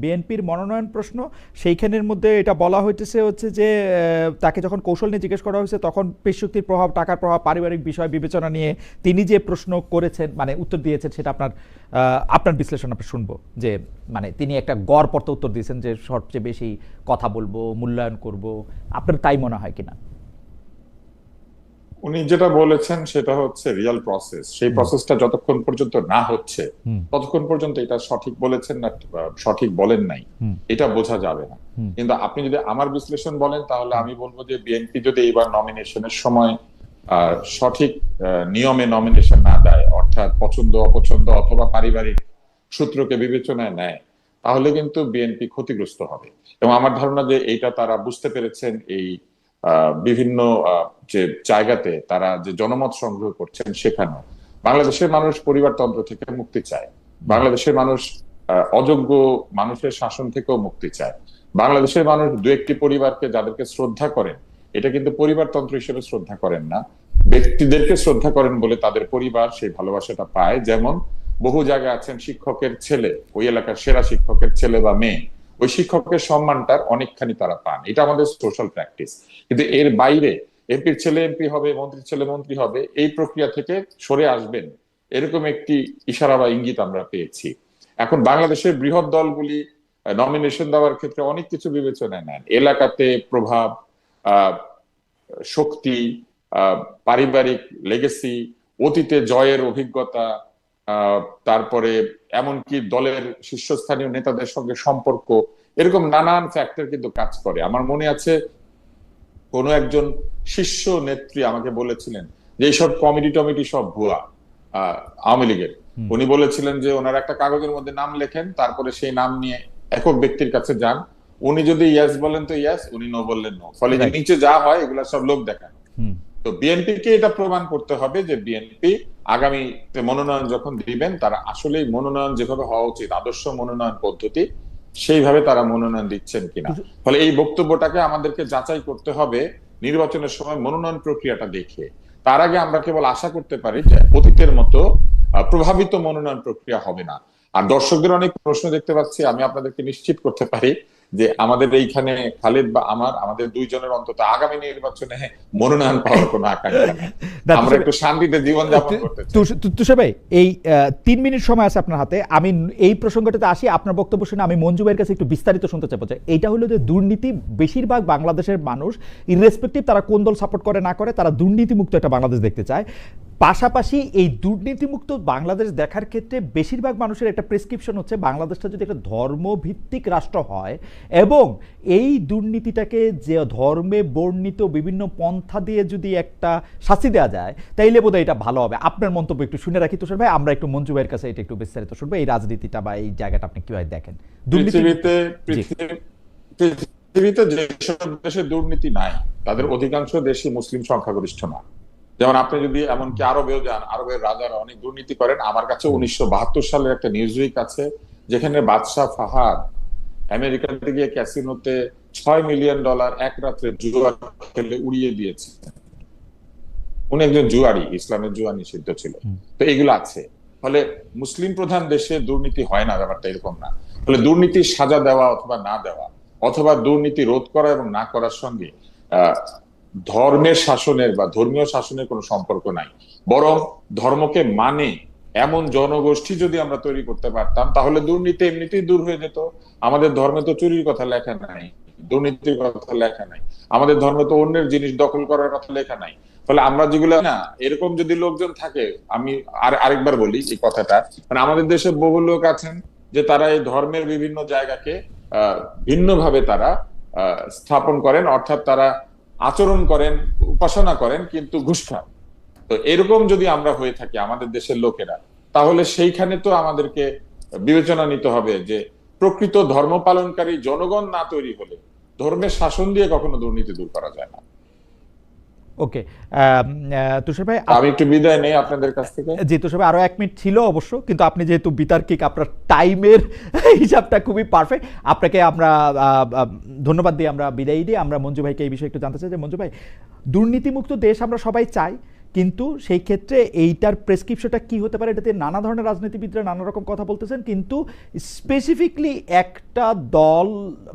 বিএনপির মনোনয়ন প্রশ্ন, সেইখানের মধ্যে এটা বলা হইতেছে হচ্ছে যে তাকে যখন কৌশল নিয়ে জিজ্ঞেস করা হয়েছে তখন পেশশক্তির প্রভাব, টাকার প্রভাব, পারিবারিক বিষয় বিবেচনা নিয়ে তিনি যে প্রশ্ন করেছেন মানে উত্তর দিয়েছেন সেটা আপনার বিশ্লেষণ আমরা শুনবো, যে মানে তিনি একটা গড়পড়তা উত্তর দিয়েছেন যে সবচেয়ে বেশি কথা বলবো, মূল্যায়ন করব, আপনার তাই মনে হয় কিনা? উনি যেটা বলেছেন সেটা হচ্ছে রিয়েল প্রসেস, সেই প্রসেসটা যতক্ষণ পর্যন্ত না হচ্ছে ততক্ষণ পর্যন্ত এটা সঠিক বলেছেন না সঠিক বলেন নাই এটা বোঝা যাবে না। কিন্তু আপনি যদি আমার বিশ্লেষণ বলেন তাহলে আমি বলবো যে বিএনপি যদি এবার নমিনেশনের সময় সঠিক নিয়মে নমিনেশন না দেয়, অর্থাৎ পছন্দ অপছন্দ অথবা পারিবারিক সূত্রকে বিবেচনায় নেয়, তাহলে কিন্তু বিএনপি ক্ষতিগ্রস্ত হবে। এবং আমার ধারণা যে এইটা তারা বুঝতে পেরেছেন, এই বিভিন্ন যে জায়গাতে তারা যে জনমত সংগ্রহ করছেন সেখানেও বাংলাদেশের মানুষ পরিবারতন্ত্র থেকে মুক্তি চায়, বাংলাদেশের মানুষ অযোগ্য মানুষের শাসন থেকেও মুক্তি চায়, বাংলাদেশের মানুষ দু একটি পরিবারকে যাদেরকে শ্রদ্ধা করেন এটা কিন্তু পরিবারতন্ত্র হিসেবে শ্রদ্ধা করেন না, ব্যক্তিদেরকে শ্রদ্ধা করেন বলে তাদের পরিবার সেই ভালোবাসাটা পায়। যেমন বহু জায়গায় আছেন শিক্ষকের ছেলে, ওই এলাকার সেরা শিক্ষকের ছেলে বা মেয়ে, ওই শিক্ষকের সম্মানটার অনেকখানি তারা পান, এটা আমাদের সোশ্যাল প্র্যাকটিস। কিন্তু এর বাইরে এমপির ছেলে এমপি হবে, মন্ত্রীর ছেলে মন্ত্রী হবে, এই প্রক্রিয়া থেকে সরে আসবেন এরকম একটি ইশারা বা ইঙ্গিত আমরা পেয়েছি। এখন বাংলাদেশের বৃহৎ দলগুলি নমিনেশন দেওয়ার ক্ষেত্রে অনেক কিছু বিবেচনায় নেন, এলাকাতে প্রভাব, শক্তি, পারিবারিক লেগেসি, অতীতে জয়ের অভিজ্ঞতা, তারপরে এমনকি দলের শীর্ষস্থানীয় নেতাদের সঙ্গে সম্পর্ক, এরকম নানান ফ্যাক্টর কিন্তু কাজ করে। আমার মনে আছে কোন একজন শীর্ষ নেত্রী আমাকে বলেছিলেন যে এইসব কমিটি টমিটি সব ভুয়া আওয়ামী লীগের। উনি বলেছিলেন যে ওনারা একটা কাগজের মধ্যে নাম লেখেন, তারপরে সেই নাম নিয়ে একক ব্যক্তির কাছে যান, উনি যদি ইয়াস বলেন তো ইয়াস, উনি নো বললেন নো, ফলে নিচে যা হয় এগুলা সব লোক দেখানো। তো বিএনপি কে এটা প্রমাণ করতে হবে যে বিএনপি আগামী মনোনয়ন যখন দিবেন তারা আসলেই মনোনয়ন যেভাবে হওয়া উচিত আদর্শ মনোনয়ন পদ্ধতি সেইভাবে তারা মনোনয়ন দিচ্ছেন কিনা। ফলে এই বক্তব্যটাকে আমাদেরকে যাচাই করতে হবে নির্বাচনের সময় মনোনয়ন প্রক্রিয়াটা দেখে। তার আগে আমরা কেবল আশা করতে পারি যে অতীতের মতো প্রভাবিত মনোনয়ন প্রক্রিয়া হবে না। আর দর্শকদের অনেক প্রশ্ন দেখতে পাচ্ছি, আমি আপনাদেরকে নিশ্চিত করতে পারি যে আমাদের এইখানে খালিদ বা আমাদের দুইজনের অন্তত আগামী নির্বাচনে মনোনয়ন পাওয়ার কোনো আকাঙ্ক্ষা নেই। না, আমরা একটু শান্তিতে জীবন যাপন করতে চাই। তুষার ভাই, এই 3 মিনিট সময় আছে আপনার হাতে, আমি এই প্রসঙ্গটাতে আসি। আপনার বক্তব্য শুনে আমি মঞ্জু ভাইয়ের কাছে একটু বিস্তারিত শুনতে চাইবো। এইটা হলো যে দুর্নীতি, বেশিরভাগ বাংলাদেশের মানুষ ইররেসপেক্টিভ তারা কোন দল সাপোর্ট করে না করে, তারা দুর্নীতিমুক্ত একটা বাংলাদেশ দেখতে চায়। পাশাপাশি এই দুর্নীতিমুক্ত বাংলাদেশ দেখার ক্ষেত্রে বেশিরভাগ মানুষের একটা প্রেসক্রিপশন হচ্ছে বাংলাদেশটা যদি একটা ধর্মভিত্তিক রাষ্ট্র হয় এবং এই দুর্নীতিটাকে যে ধর্মে বর্ণিত বিভিন্ন পন্থা দিয়ে যদি একটা শাস্তি দেওয়া যায় তাইলে বোধহয় এটা ভালো হবে। আপনার মন্তব্য একটু শুনে রাখি তুষার ভাই, আমরা একটু মঞ্জু ভাইয়ের কাছে এটা একটু বিস্তারিত শুনবো, এই রাজনীতিটা বা এই জায়গাটা আপনি কিভাবে দেখেন। পৃথিবীতে যেসব দেশে দুর্নীতি নাই তাদের অধিকাংশ দেশই মুসলিম সংখ্যাগরিষ্ঠ না। যেমন আপনি যদি এমনকি আরবেও যান, আরবের রাজারা অনেক দুর্নীতি করেন। আমার কাছে 1972 সালের একটা নিউজ উইক আছে যেখানে বাদশাহ ফাহাদ আমেরিকাতে গিয়ে ক্যাসিনোতে $6 মিলিয়ন এক রাত্রে জুয়া খেলে উড়িয়ে দিয়েছে। উনি একজন জুয়ারি, ইসলামের জুয়া নিষিদ্ধ ছিল। তো এগুলো আছে। ফলে মুসলিম প্রধান দেশে দুর্নীতি হয় না, ব্যাপারটা এরকম না। ফলে দুর্নীতির সাজা দেওয়া অথবা না দেওয়া অথবা দুর্নীতি রোধ করা এবং না করার সঙ্গে ধর্মের শাসনের বা ধর্মীয় শাসনের কোনো সম্পর্ক নাই। বরং ধর্মকে মানে এমন জনগোষ্ঠী যদি আমরা তৈরি করতে পারতাম তাহলে দুর্নীতি এমনিতেই দূর হয়ে যেত। আমাদের ধর্মে তো চুরির কথা লেখা নাই, দুর্নীতির কথা লেখা নাই। আমাদের ধর্মে তো অন্যের জিনিস দখল করার কথা লেখা নাই। ফলে আমরা যেগুলো না, এরকম যদি লোকজন থাকে, আমি আরেকবার বলি এই কথাটা, মানে আমাদের দেশে বহু লোক আছেন যে তারা এই ধর্মের বিভিন্ন জায়গাকে ভিন্নভাবে তারা স্থাপন করেন, অর্থাৎ তারা আচরণ করেন, উপাসনা করেন, কিন্তু ঘুষ খান। তো এরকম যদি আমরা হয়ে থাকি আমাদের দেশের লোকেরা, তাহলে সেইখানে তো আমাদেরকে বিবেচনা নিতে হবে যে প্রকৃত ধর্ম পালনকারী জনগণ না তৈরি হলে ধর্মের শাসন দিয়ে কখনো দুর্নীতি দূর করা যায় না। ওকে তুষার ভাই, আমি একটু বিদায় নেই আপনাদের কাছ থেকে। জি তুষার ভাই, আরো 1 মিনিট ছিল অবশ্য, কিন্তু আপনি যেহেতু বিতার্কিক, আপনার টাইমের হিসাবটা খুবই পারফেক্ট। আপনাকে আমরা ধন্যবাদ দিয়ে আমরা বিদায় দিই। আমরা মঞ্জু ভাইকে এই বিষয়ে একটু জানতে চাই যে মঞ্জু ভাই, দুর্নীতিমুক্ত দেশ আমরা সবাই চাই, কিন্তু সেই ক্ষেত্রে এইটার প্রেসক্রিপশনটা কি হতে পারে, এটাতে নানা ধরনের রাজনীতিবিদরা নানা রকম কথা বলতেছেন, কিন্তু স্পেসিফিকলি একটা দল,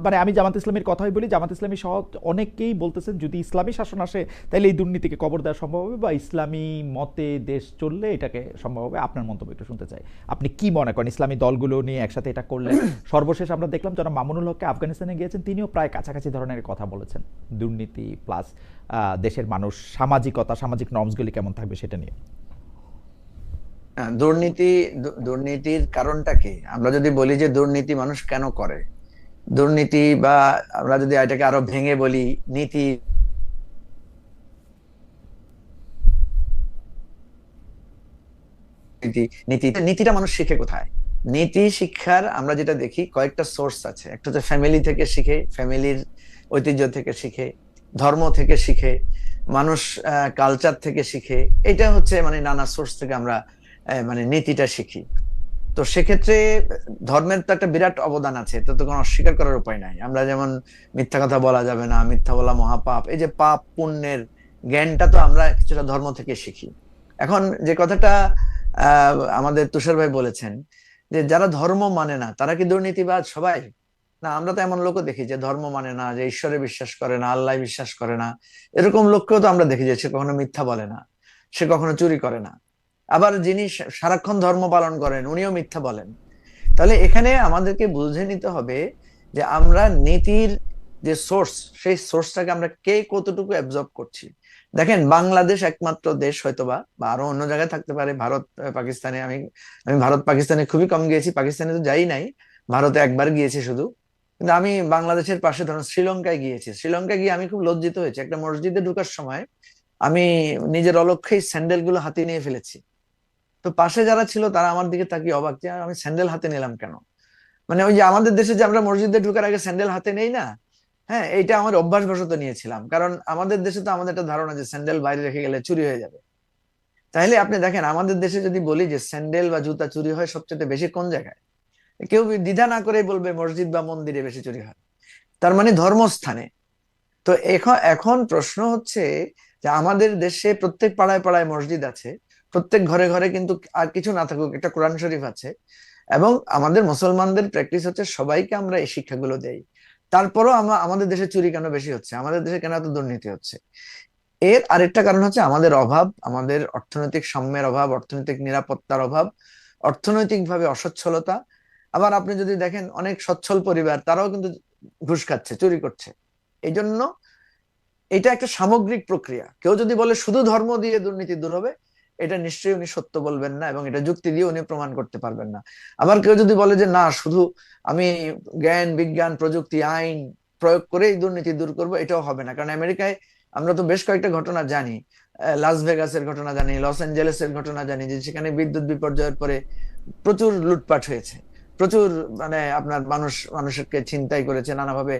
মানে আমি জামাত ইসলামের কথাই বলি, জামাত ইসলামী সহ অনেকেই বলতেছেন যদি ইসলামী শাসন আসে তাহলে এই দুর্নীতিকে কবর দেওয়া সম্ভব হবে, বা ইসলামী মতে দেশ চললে এটাকে সম্ভব হবে। আপনার মন্তব্য একটু শুনতে চাই, আপনি কি মনে করেন ইসলামী দলগুলো নিয়ে একসাথে এটা করলে? সর্বশেষ আমরা দেখলাম যারা মামুনুল হককে আফগানিস্তানে গিয়েছেন, তিনিও প্রায় কাছাকাছি ধরনের কথা বলেছেন, দুর্নীতি প্লাস দেশের মানুষ, সামাজিকতা, সামাজিক নর্মসগুলি কেমন থাকবে সেটা নিয়ে। দুর্নীতির কারণটা কি? আমরা যদি বলি যে দুর্নীতি মানুষ কেন করে, দুর্নীতি, বা আমরা যদি এটাকে আরো ভেঙে বলি নীতি, নীতিটা মানুষ শিখে কোথায়? নীতি শিক্ষার আমরা যেটা দেখি কয়েকটা সোর্স আছে। একটা হচ্ছে ফ্যামিলি থেকে শিখে, ফ্যামিলির ঐতিহ্য থেকে শিখে, ধর্ম থেকে শিখে, মানুষ কালচার থেকে শিখে। এটা হচ্ছে মানে নানা সোর্স থেকে আমরা মানে নীতিটা শিখি। তো সেক্ষেত্রে ধর্মের তো একটা বিরাট অবদান আছে, এটা তো কোনো অস্বীকার করার উপায় নাই। আমরা যেমন মিথ্যা কথা বলা যাবে না, মিথ্যা বলা মহাপাপ, এই যে পাপ পুণ্যের জ্ঞানটা তো আমরা কিছুটা ধর্ম থেকে শিখি। এখন যে কথাটা আমাদের তুষার ভাই বলেছেন যে যারা ধর্ম মানে না তারা কি দুর্নীতিবাজ সবাই? না, আমরা তো এমন লোকও দেখি যে ধর্ম মানে না, যে ঈশ্বরে বিশ্বাস করে না, আল্লাহ বিশ্বাস করে না, এরকম লোককেও তো আমরা দেখি যে সে কখনো মিথ্যা বলে না, সে কখনো চুরি করে না। আবার যিনি সারাক্ষণ ধর্ম পালন করেন উনিও মিথ্যা বলেন। তাহলে এখানে আমাদেরকে বুঝে নিতে হবে যে আমরা নীতির যে সোর্স, সেই সোর্সটাকে আমরা কে কতটুকু অ্যাবজর্ব করছি। দেখেন, বাংলাদেশ একমাত্র দেশ হয়তোবা, বা আরো অন্য জায়গায় থাকতে পারে, ভারত পাকিস্তানে, আমি ভারত পাকিস্তানে খুবই কম গিয়েছি, পাকিস্তানে তো যাই নাই, ভারতে একবার গিয়েছি শুধু। কিন্তু আমি বাংলাদেশের পাশে ধরুন শ্রীলঙ্কায় গিয়েছি। শ্রীলঙ্কায় গিয়ে আমি খুব লজ্জিত হয়েছি, একটা মসজিদে ঢোকার সময় আমি নিজের অলক্ষ্যেই স্যান্ডেল গুলো হাতে নিয়ে ফেলেছি। তো পাশে যারা ছিল তারা আমার দিকে তাকিয়ে অবাক যে আমি স্যান্ডেল হাতে নিলাম কেন। মানে ওই যে আমাদের দেশে যে আমরা মসজিদে ঢোকার আগে স্যান্ডেল হাতে নেই না, হ্যাঁ, এইটা আমার অভ্যাসবশত নিয়েছিলাম, কারণ আমাদের দেশে তো আমাদের একটা ধারণা যে স্যান্ডেল বাইরে রেখে গেলে চুরি হয়ে যাবে। তাহলে আপনি দেখেন আমাদের দেশে যদি বলি যে স্যান্ডেল বা জুতা চুরি হয় সবচেয়ে বেশি কোন জায়গায়, কেউ দ্বিধা না করে বলবে মসজিদ বা মন্দিরে বেশি চুরি হয়, তার মানে ধর্মস্থানে। তো এখন এখন প্রশ্ন হচ্ছে যে আমাদের দেশে প্রত্যেক পাড়ায় পাড়ায় মসজিদ আছে, প্রত্যেক ঘরে ঘরে কিন্তু আর কিছু না থাকুক একটা কোরআন শরীফ আছে, এবং আমাদের মুসলমানদের প্র্যাকটিস হচ্ছে সবাইকে আমরা এই শিক্ষাগুলো দেই। তারপরও আমাদের দেশে চুরি কেন বেশি হচ্ছে, আমাদের দেশে কেন এত দুর্নীতি হচ্ছে? এর আরেকটা কারণ হচ্ছে আমাদের অভাব, আমাদের অর্থনৈতিক সাম্যের অভাব, অর্থনৈতিক নিরাপত্তার অভাব, অর্থনৈতিকভাবে অসচ্ছলতা। আবার আপনি যদি দেখেন অনেক সচ্ছল পরিবার তারাও কিন্তু ঘুষ খাচ্ছে, চুরি করছে। এই জন্য এটা একটা সামগ্রিক প্রক্রিয়া। কেউ যদি বলে শুধু ধর্ম দিয়ে দুর্নীতি দূর হবে, এটা নিশ্চয়ই উনি সত্য বলবেন না, এবং এটা যুক্তি দিয়ে উনি প্রমাণ করতে পারবেন না। আবার কেউ যদি বলে যে না, শুধু আমি জ্ঞান বিজ্ঞান প্রযুক্তি আইন প্রয়োগ করেই দুর্নীতি দূর করব, এটাও হবে না। কারণ আমেরিকায় আমরা তো বেশ কয়েকটা ঘটনা জানি, লাস ভেগাসের ঘটনা জানি, লস অ্যাঞ্জেলেসের ঘটনা জানি, যে সেখানে বিদ্যুৎ বিপর্যয়ের পরে প্রচুর লুটপাট হয়েছে, প্রচুর মানে আপনার মানুষকে ছিনতাই করেছে, নানাভাবে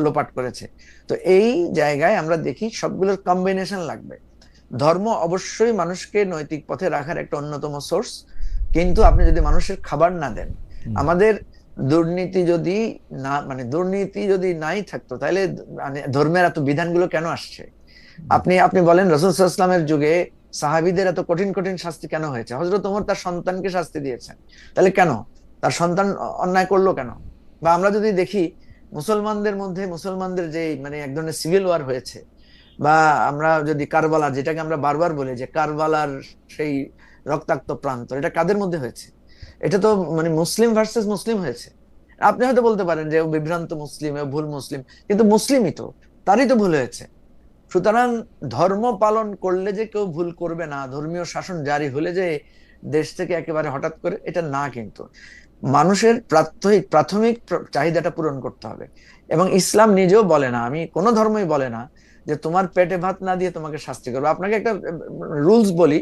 লোপাট করেছে। তো এই জায়গায় আমরা দেখি সবগুলোর কম্বিনেশন লাগবে। ধর্ম অবশ্যই মানুষকে নৈতিক পথে রাখার একটা অন্যতম সোর্স, কিন্তু আপনি যদি মানুষের খাবার না দেন, আমাদের দুর্নীতি যদি না মানে দুর্নীতি যদি নাই থাকতো, তাহলে মানে ধর্মের এত বিধানগুলো কেন আসছে? আপনি বলেন রাসূল সাল্লাল্লাহু আলাইহি ওয়াসাল্লামের যুগে সাহাবীদের এত কঠিন কঠিন শাস্তি কেন হয়েছে? হযরত ওমর তার সন্তানকে শাস্তি দিয়েছেন, তাহলে কেন? তার সন্তান অন্যায় করলো কেন? বা আমরা যদি দেখি মুসলমানদের মধ্যে মুসলমানদের যে মানে এক ধরনের সিভিল ওয়ার হয়েছে, বা আমরা যদি কারবালার, যেটাকে আমরা বারবার বলি যে কারবালার সেই রক্তাক্ত প্রান্ত, এটা কাদের মধ্যে হয়েছে? এটা তো মানে মুসলিম ভার্সেস মুসলিম হয়েছে। আপনি হয়তো বলতে পারেন যে ও বিভ্রান্ত মুসলিম, ও ভুল মুসলিম, কিন্তু মুসলিমই তো, তারই তো ভুল হয়েছে। সুতরাং ধর্ম পালন করলে যে কেউ ভুল করবে না, ধর্মীয় শাসন জারি হলে যে দেশ থেকে একেবারে হঠাৎ করে, এটা না। কিন্তু মানুষের প্রাথমিক চাহিদাটা পূরণ করতে হবে। এবং ইসলাম নিজেও বলে না, আমি কোনো ধর্মই বলে না যে তোমার পেটে ভাত না দিয়ে তোমাকে শাস্তি করবো। আপনাকে একটা রুলস বলি,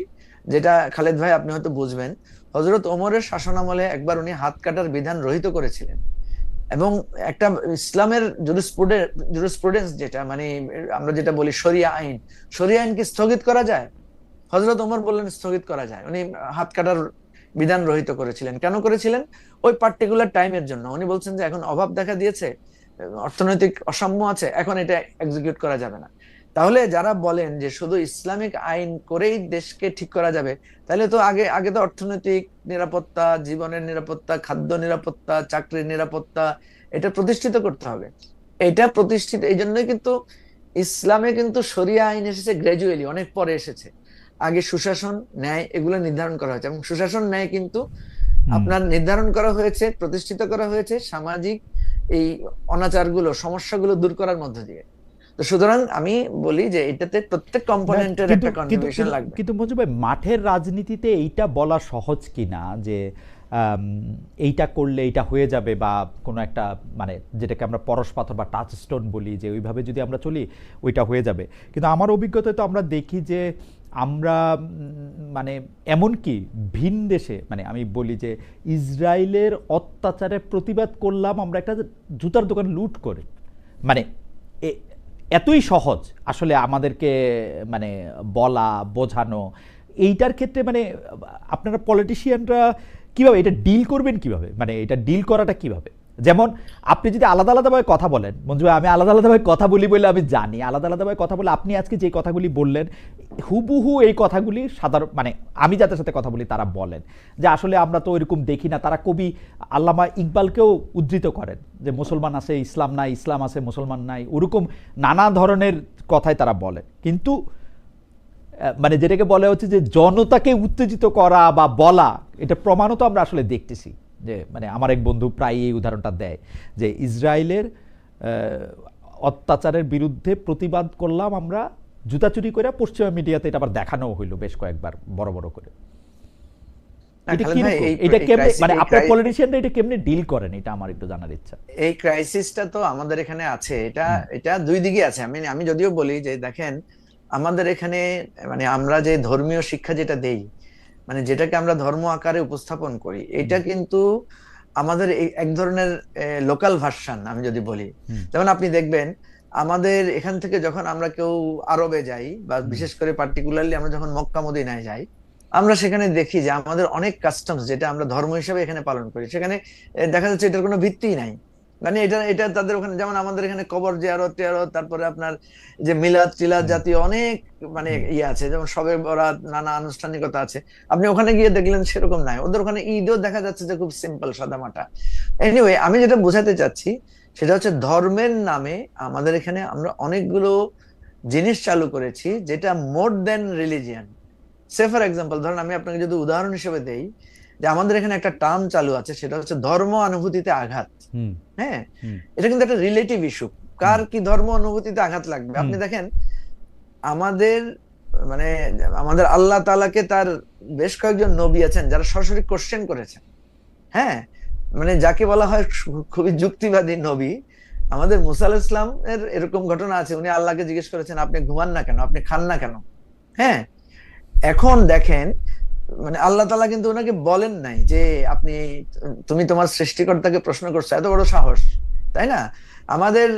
যেটা খালেদ ভাই আপনি হয়তো বুঝবেন। হযরত ওমরের শাসনামলে একবার উনি হাত কাটার বিধান রহিত করেছিলেন, এবং একটা ইসলামের জুরিসপ্রুডেন্স, যেটা মানে আমরা যেটা বলি শরিয়া আইন, শরিয়া আইন কি স্থগিত করা যায়? হযরত ওমর বললেন স্থগিত করা যায়। উনি হাত কাটার বিধান রহিত করেছিলেন। কেন করেছিলেন? ওই পার্টিকুলার টাইমের জন্য। উনি বলছেন যে এখন অভাব দেখা দিয়েছে, অর্থনৈতিক অসাম্য আছে, এখন এটা এক্সিকিউট করা যাবে না। তাহলে যারা বলেন যে শুধু ইসলামিক আইন করেই দেশকে ঠিক করা যাবে, তাহলে তো আগে আগে তো অর্থনৈতিক নিরাপত্তা, জীবনের নিরাপত্তা, খাদ্য নিরাপত্তা, চাকরির নিরাপত্তা, এটা প্রতিষ্ঠিত করতে হবে। এটা প্রতিষ্ঠিত এই জন্যই কিন্তু ইসলামে কিন্তু শরিয়া আইন এসেছে গ্র্যাজুয়ালি, অনেক পরে এসেছে। আগে সুশাসন, ন্যায় এগুলো নির্ধারণ করা হয়েছে, এবং সুশাসন ন্যায় কিন্তু আপনার নির্ধারণ করা হয়েছে, প্রতিষ্ঠিত করা হয়েছে সামাজিক এই অনাচারগুলো, সমস্যাগুলো দূর করার মধ্য দিয়ে। তো সুতরাং আমি বলি যে এটাতে প্রত্যেক কম্পোনেন্টের একটা কন্ট্রিবিউশন লাগবে। কিন্তু মঞ্জু ভাই, মাঠের রাজনীতিতে এইটা বলা সহজ কিনা যে এইটা করলে এইটা হয়ে যাবে, বা কোনো একটা মানে যেটাকে আমরা পরশপাথর বা টাচস্টোন বলি, যে ওইভাবে যদি আমরা চলি ওইটা হয়ে যাবে। কিন্তু আমার অভিজ্ঞতায় তো আমরা দেখি যে আমরা মানে এমনকি ভিন দেশে, মানে আমি বলি যে ইসরায়েলের অত্যাচারের প্রতিবাদ করলাম আমরা একটা জুতার দোকান লুট করে, মানে এতই সহজ আসলে আমাদেরকে মানে বলা বোঝানো। এইটার ক্ষেত্রে মানে আপনারা পলিটিশিয়ানরা কিভাবে এটা ডিল করবেন, কিভাবে মানে এটা ডিল করাটা কিভাবে? যেমন আপনি যদি আলাদা আলাদাভাবে কথা বলেন, মঞ্জু ভাই আমি আলাদা আলাদাভাবে কথা বলি বলে আমি জানি, আলাদা আলাদাভাবে কথা বলে আপনি আজকে যে কথাগুলি বললেন হুবহু এই কথাগুলি সাধারণ মানে আমি যাদের সাথে কথা বলি তারা বলেন যে আসলে আমরা তো ওইরকম দেখি না। তারা কবি আল্লামা ইকবালকেও উদ্ধৃত করেন যে মুসলমান আছে ইসলাম নাই, ইসলাম আছে মুসলমান নাই, ওরকম নানা ধরনের কথাই তারা বলেন। কিন্তু মানে যেটাকে বলা হচ্ছে যে জনতাকে উত্তেজিত করা বা বলা, এটা প্রমাণও তো আমরা আসলে দেখতেছি। যে মানে আমার এক বন্ধু প্রায় এই উদাহরণটা দেয় যে ইসরায়েলের অত্যাচারের বিরুদ্ধে প্রতিবাদ করলাম আমরা জুতা চুরি করে, পশ্চিমা মিডিয়াতে এটা আবার দেখানো হইলো বেশ কয়েকবার বড় বড় করে। এটা কেমনে মানে আপনার পলিটিশিয়ানরা এটা কেমনে ডিল করেন, এটা আমার একটু জানার ইচ্ছা। এই ক্রাইসিসটা তো আমাদের এখানে আছে, এটা দুই দিকে আছে। আমি যদিও বলি যে দেখেন আমাদের এখানে মানে আমরা যে ধর্মীয় শিক্ষা যেটা দেই, মানে যেটাকে আমরা ধর্ম আকারে উপস্থাপন করি, এটা কিন্তু আমাদের এক ধরনের লোকাল ভার্সন। আমি যদি বলি, যেমন আপনি দেখবেন আমাদের এখান থেকে যখন আমরা কেউ আরবে যাই, বা বিশেষ করে পার্টিকুলারলি আমরা যখন মক্কা মদিনায় যাই, আমরা সেখানে দেখি যে আমাদের অনেক কাস্টমস যেটা আমরা ধর্ম হিসেবে এখানে পালন করি, সেখানে দেখা যাচ্ছে এটার কোনো ভিত্তিই নাই। মানে এটা তাদের ওখানে, যেমন আমাদের এখানে কবর জিয়ারত টিয়ারত, তারপরে আপনার যে মিলাদ টিলাদ জাতীয় অনেক মানে ইয়ে আছে, যেমন সবে বরাত, নানা আনুষ্ঠানিকতা আছে। আপনি ওখানে গিয়ে দেখলেন সেরকম নাই। ওদের ওখানে ঈদও দেখা যাচ্ছে যে খুব সিম্পল, সাদামাটা। এনিওয়ে, আমি যেটা বোঝাতে চাচ্ছি সেটা হচ্ছে ধর্মের নামে আমাদের এখানে আমরা অনেকগুলো জিনিস চালু করেছি যেটা মোর দেন রিলিজিয়ান। সে ফর এক্সাম্পল ধরেন, আমি আপনাকে যদি উদাহরণ হিসেবে দেই, যে আমাদের এখানে একটা টার্ম চালু আছে, সেটা হচ্ছে ধর্ম অনুভূতিতে আঘাত। হুম হ্যাঁ, হুম এটা কিন্তু একটা রিলেটিভ ইস্যু। কার কি ধর্ম অনুভূতিতে আঘাত লাগবে? হুম আপনি দেখেন আমাদের মানে আমাদের আল্লাহ তাআলাকে তার বেশ কয়েকজন নবী আছেন যারা সরাসরি কোশ্চেন করেছেন। হ্যাঁ, মানে যাকে বলা হয় খুবই যুক্তিবাদী নবী। আমাদের মুসা আলাইহিস ইসলাম এর এরকম ঘটনা আছে, উনি আল্লাহকে জিজ্ঞেস করেছেন আপনি ঘুমান না কেন, আপনি খান না কেন। হ্যাঁ, এখন দেখেন মানে আল্লাহ তাআলা কিন্তু ওনাকে বলেন নাই যে আপনি, তুমি তোমার সৃষ্টিকর্তাকে প্রশ্ন করছো, এত বড় সাহস, তাই না? আমাদের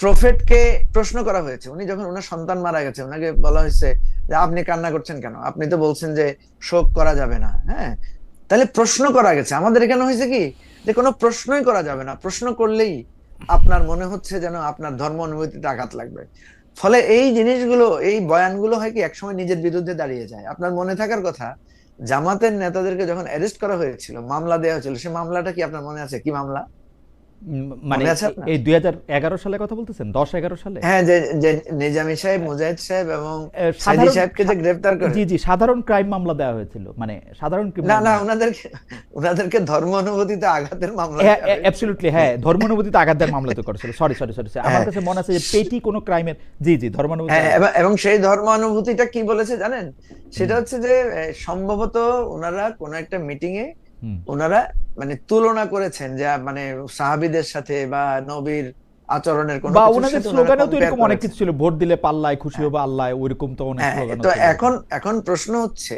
প্রফেটকে প্রশ্ন করা হয়েছে, উনি যখন ওনার সন্তান মারা গেছে ওনাকে বলা হয়েছে যে আপনি কান্না করছেন কেন, আপনি তো বলছেন যে শোক করা যাবে না। হ্যাঁ, তাহলে প্রশ্ন করা গেছে। আমাদের এখানে হয়েছে কি, যে কোনো প্রশ্নই করা যাবে না, প্রশ্ন করলেই আপনার মনে হচ্ছে যেন আপনার ধর্ম অনুভূতিতে আঘাত লাগবে। ফলে এই জিনিসগুলো, এই বয়ানগুলো হয় কি একসময় নিজের বিরুদ্ধে দাঁড়িয়ে যায়। আপনার মনে থাকার কথা, জামাতের নেতাদেরকে যখন অ্যারেস্ট করা হয়েছিল, মামলা দেওয়া হয়েছিল, সেই মামলাটা কি আপনার মনে আছে? কি মামলা মানে মনে আছে আপনার? এই 2011 সালে কথা বলতেছেন, 10-11 সালে? হ্যাঁ, যে যে নিজামী সাহেব, মুজাহিদ সাহেব এবং সাইদি সাধারণ সাহেবকে যে গ্রেফতার করে। জি জি, সাধারণ ক্রাইম মামলা দেওয়া হয়েছিল, মানে সাধারণ না ক্রিমিনাল না, মামলা। ওনাদেরকে ধর্ম অনুভূতিতে আঘাতের মামলা দেওয়া হয়েছিল। অ্যাবসলিউটলি, হ্যাঁ, ধর্মানুভূতিতে আঘাতের মামলা তো করেছিল। সরি সরি সরি, আমার হ্যাঁ কাছে মনে আছে যে পেটি কোনো ক্রাইমের, জি জি, ধর্মানুভূতি। হ্যাঁ, এবং সেই ধর্ম অনুভূতিটা কি বলেছে জানেন? সেটা হচ্ছে যে সম্ভবত ওনারা কোন একটা মিটিং এ হুম ওনারা মানে তুলনা করেছেন যে মানে সাহাবীদের সাথে বা নবীর আচরণের কোনো বা কিছুর ওনাদের সাথে ওনারা স্লোগানেও তো কম্পেয়ার এরকম অনেক করেছেন। কিছু ছিল, ভোট দিলে পাল্লায় খুশি হ্যাঁ হবে আল্লাহ, ওইরকম তো অনেক হ্যাঁ, স্লোগানও তো ছিল। এখন প্রশ্ন হচ্ছে,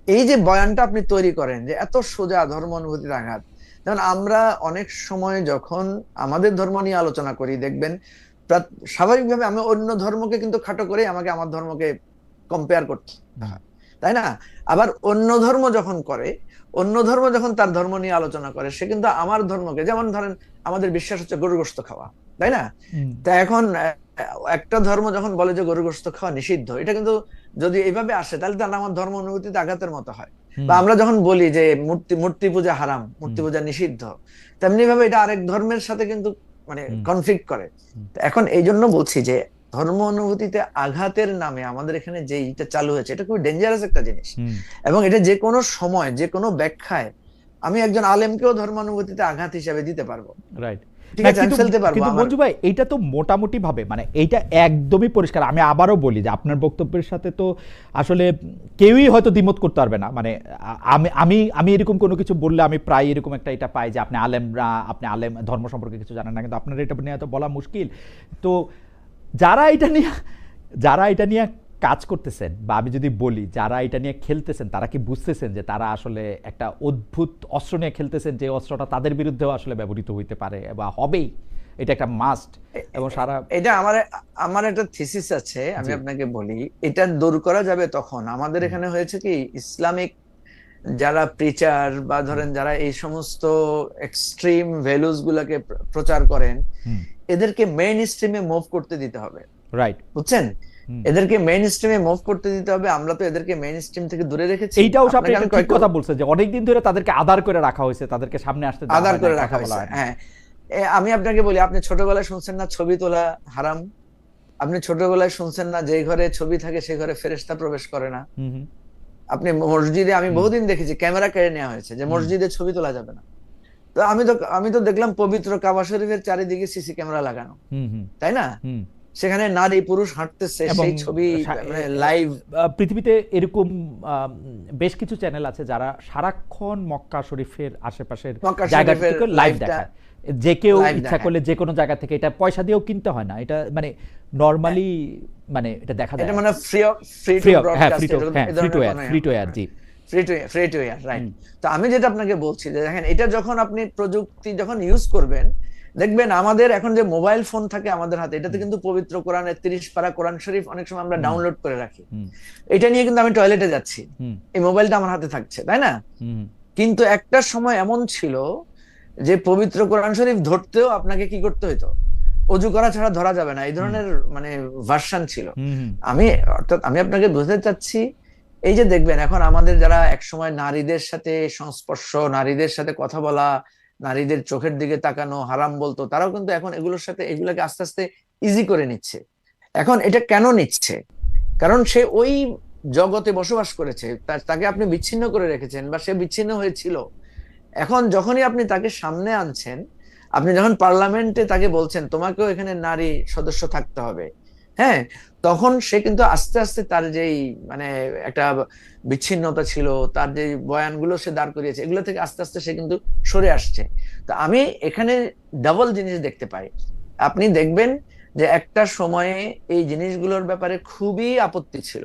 এই যে বয়ানটা আপনি তৈরি করেন যে এত সোজা ধর্ম অনুভূতির আঘাত, যেমন আমরা অনেক সময় যখন আমাদের ধর্ম নিয়ে আলোচনা করি দেখবেন স্বাভাবিকভাবে আমি অন্য ধর্মকে কিন্তু খাটো করে আমাকে আমার ধর্মকে কম্পেয়ার করতে হয়, তাই না? আবার অন্য ধর্ম যখন করে, অন্য ধর্ম যখন তার ধর্ম নিয়ে আলোচনা করে, সে কিন্তু আমার ধর্মকে, যেমন ধরেন আমাদের বিশ্বাস হচ্ছে গরুর গোশত খাওয়া, তাই না? হুম তা এখন একটা ধর্ম যখন বলে যে গরুর গোশত খাওয়া নিষিদ্ধ, এটা কিন্তু যদি এইভাবে আসে তাহলে তার আমার ধর্ম অনুভূতিতে আঘাতের মতো হয়। হুম বা আমরা যখন বলি যে মূর্তি পূজা হারাম, হুম মূর্তি পূজা নিষিদ্ধ, তেমনি ভাবে এটা আরেক ধর্মের সাথে কিন্তু মানে হুম কনফ্লিক্ট করে। হুম তো এখন এই জন্য বলছি যে ধর্ম অনুভূতিতে আঘাতের নামে আমাদের এখানে যে এটা চালু হয়েছে, এটা খুবই ডেঞ্জারাস একটা জিনিস। হুম এবং এটা যে কোনো সময় যে কোনো ব্যাখ্যায় আমি একজন আলেমকেও ধর্মানুভূতিতে আঘাত হিসেবে দিতে পারবো। রাইট। ঠিক না আছে, আমি কিন্তু ফেলতে পারবো কিন্তু আমার। মঞ্জু ভাই, এইটা তো মোটামুটি ভাবে মানে এইটা একদমই পরিষ্কার। আমি আবারও বলি যে আপনার বক্তব্যের সাথে তো আসলে কেউই হয়তো দ্বিমত করতে পারবে না। মানে আমি আমি আমি এরকম কোনো কিছু বললে আমি প্রায় এরকম একটা এটা পাই যে আপনি আলেমরা, আপনি আলেম, ধর্ম সম্পর্কে কিছু জানেন না, কিন্তু আপনার এটা নিয়ে তো বলা মুশকিল। তো যারা এটা নিয়ে কাজ করতেছেন, বা আমি যদি বলি যারা এটা নিয়ে খেলতেছেন, তারা কি বুঝতেছেন যে তারা আসলে একটা অদ্ভুত অস্ত্র নিয়ে খেলতেছেন, যে অস্ত্রটা তাদের বিরুদ্ধেও আসলে ব্যবহৃত হইতে পারে বা হবেই, এটা একটা মাস্ট। এবং সারা এটা আমার আমার একটা থিসিস আছে, আমি জি আপনাকে বলি। এটা দূর করা যাবে তখন আমাদের হুম এখানে হয়েছে কি, ইসলামিক যারা প্রিচার বা হুম ধরেন যারা এই সমস্ত এক্সট্রিম ভ্যালুস গুলাকে প্রচার করেন, হুম এদেরকে মেইন স্ট্রিমে মুভ করতে দিতে হবে। রাইট। বুঝছেন? হুম এদেরকে মেইন স্ট্রিমে মুভ করতে দিতে হবে। আমরা তো এদেরকে মেইন স্ট্রিম থেকে দূরে রেখেছি। এইটাও আপনি আপনাকে একটা আমি ঠিক কয়েকটা কথা বলছেন যে অনেকদিন ধরে তাদেরকে আদার করে রাখা হয়েছে, তাদেরকে সামনে আসতে দেওয়া আদার হয় না, করে কথা রাখা বলা হয়েছে। হয় না। হ্যাঁ, আমি আপনাকে বলি, আপনি ছোটবেলায় শুনছেন না ছবি তোলা হারাম? আপনি ছোটবেলায় শুনছেন না যে ঘরে ছবি থাকে সে ঘরে ফেরেশতা প্রবেশ করে না? হুম হুম আপনি মসজিদে, আমি হুম বহুদিন দেখেছি ক্যামেরা কেড়ে নেওয়া হয়েছে যে হুম মসজিদে ছবি তোলা যাবে না। তো আমি তো দেখলাম পবিত্র কাবা শরীফের চারিদিকে সিসি ক্যামেরা লাগানো, হুম হুম তাই না? হুম। সেখানে নারী পুরুষ হাঁটতেছে, এবং সেই ছবি মানে লাইভ। পৃথিবীতে এরকম বেশ কিছু চ্যানেল আছে যারা সারাক্ষণ মক্কা শরীফের আশেপাশের মক্কা জায়গা শরীফের থেকে লাইভ লাইভটা দেখায়। যে কেউ লাইভ ইচ্ছা দেখায়। করলে যে কোনো জায়গা থেকে, এটা পয়সা দিয়েও কিনতে হয় না, এটা মানে নরমালি মানে এটা দেখা যায়। এটা মানে ফ্রি ফ্রি টু হ্যাঁ, broadcast, free to air, free to air, জি। Free to air, right. হুম তো আমি যেটা আপনাকে বলছি যে দেখেন, এটা যখন আপনি প্রযুক্তি যখন ইউজ করবেন, দেখবেন আমাদের এখন যে মোবাইল ফোন থাকে আমাদের হাতে, এটাতে হুম কিন্তু পবিত্র কোরআনের 30 পারা কোরআন শরীফ অনেক সময় আমরা হুম ডাউনলোড করে রাখি। হুম এটা নিয়ে কিন্তু আমি টয়লেটে যাচ্ছি, হুম এই মোবাইলটা আমার হাতে থাকছে, তাই না? হুম কিন্তু একটা সময় এমন ছিল যে পবিত্র কোরআন শরীফ ধরতেও আপনাকে কি করতে হতো? অজু করা ছাড়া ধরা যাবে না, এই হুম ধরনের মানে ভার্সন ছিল। হুম অর্থাৎ আমি আপনাকে বুঝতে চাচ্ছি, এই যে দেখবেন এখন আমাদের যারা একসময় নারীদের সাথে সংস্পর্শ, নারীদের সাথে কথা বলা, নারীদের চোখের দিকে তাকানো হারাম বলতো, তারাও কিন্তু এখন এগুলোর সাথে এগুলোকে আস্তে আস্তে ইজি করে নিচ্ছে। এখন এটা কেন নিচ্ছে? কারণ সে ওই জগতে বসবাস করেছে, তাকে আপনি বিচ্ছিন্ন করে রেখেছেন বা সে বিচ্ছিন্ন হয়েছিল। এখন যখনই আপনি তাকে সামনে আনছেন, আপনি যখন পার্লামেন্টে তাকে বলছেন তোমাকেও এখানে নারী সদস্য থাকতে হবে, হ্যাঁ, তখন সে কিন্তু আস্তে আস্তে তার যেই মানে একটা বিচ্ছিন্নতা ছিল, তার যে বয়ানগুলো সে দাঁড় করিয়েছে, এগুলো থেকে আস্তে আস্তে সে কিন্তু সরে আসছে। তো আমি এখানে ডাবল জিনিস দেখতে পাই। আপনি দেখবেন যে একটা সময়ে এই জিনিসগুলোর ব্যাপারে খুবই আপত্তি ছিল।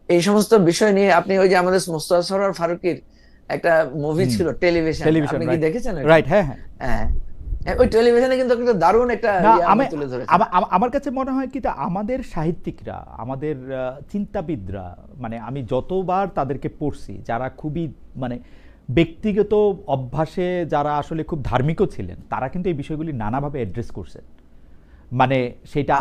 এই সমস্ত বিষয় নিয়ে আপনি ওই যে আমাদের মোস্তফা সরোয়ার ফারুকীর একটা মুভি ছিল টেলিভিশন, টেলিভিশন, আপনি কি দেখেছেন ওইটা? রাইট, হ্যাঁ হ্যাঁ। হ্যাঁ, ওই টেলিভিশনে কিন্তু একটা দারুণ একটা না, আমরা তুলে ধরেছে। আমার কাছে মনে হয় কি আমাদের সাহিত্যিকরা, আমাদের চিন্তাবিদরা, মানে আমি যতবার তাদেরকে পড়ছি, যারা খুবই মানে ব্যক্তিগত অভ্যাসে যারা আসলে খুব ধার্মিকও ছিলেন, তারা কিন্তু এই বিষয়গুলি নানাভাবে অ্যাড্রেস করছেন। মানে সেটা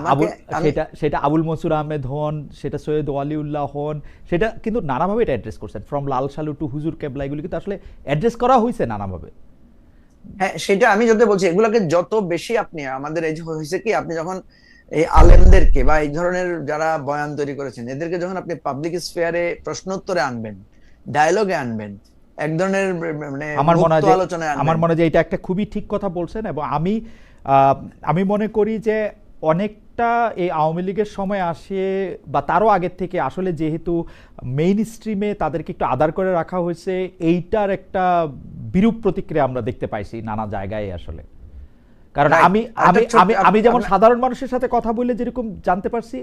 সেটা আবুল মনসুর আহমেদ হন, সেটা সৈয়দ ওয়ালিউল্লাহ হন, সেটা কিন্তু নানাভাবে এটা অ্যাড্রেস করছেন। ফ্রম লাল সালু টু হুজুর কেবলা, এগুলি কিন্তু আসলে অ্যাড্রেস করা হয়েছে নানাভাবে। হ্যাঁ, সেটা আমি যদি বলছি, এগুলোকে যত বেশি আপনি আমাদের এই যে হয়েছে কি, আপনি যখন এই আলেমদেরকে বা এই ধরনের যারা বয়ান তৈরি করেছেন এদেরকে যখন আপনি পাবলিক স্ফিয়ারে প্রশ্নোত্তরে আনবেন, ডায়ালগে আনবেন, এক ধরনের মানে মুক্ত আলোচনায় আনবেন, আমার মনে হয় যে এটা একটা খুবই ঠিক কথা বলছেন। এবং আমি মনে করি যে অনেকটা এই আওয়ামী লীগের সময় আসে বা তারও আগের থেকে আসলে যেহেতু মেইন স্ট্রিমে তাদেরকে একটু আদার করে রাখা হয়েছে, এইটার একটা বিরূপ প্রতিক্রিয়া আমরা দেখতে পাইছি নানা জায়গায় আসলে। কারণ আমি যেমন সাধারণ মানুষের সাথে কথা বলে যেরকম জানতে পারছি,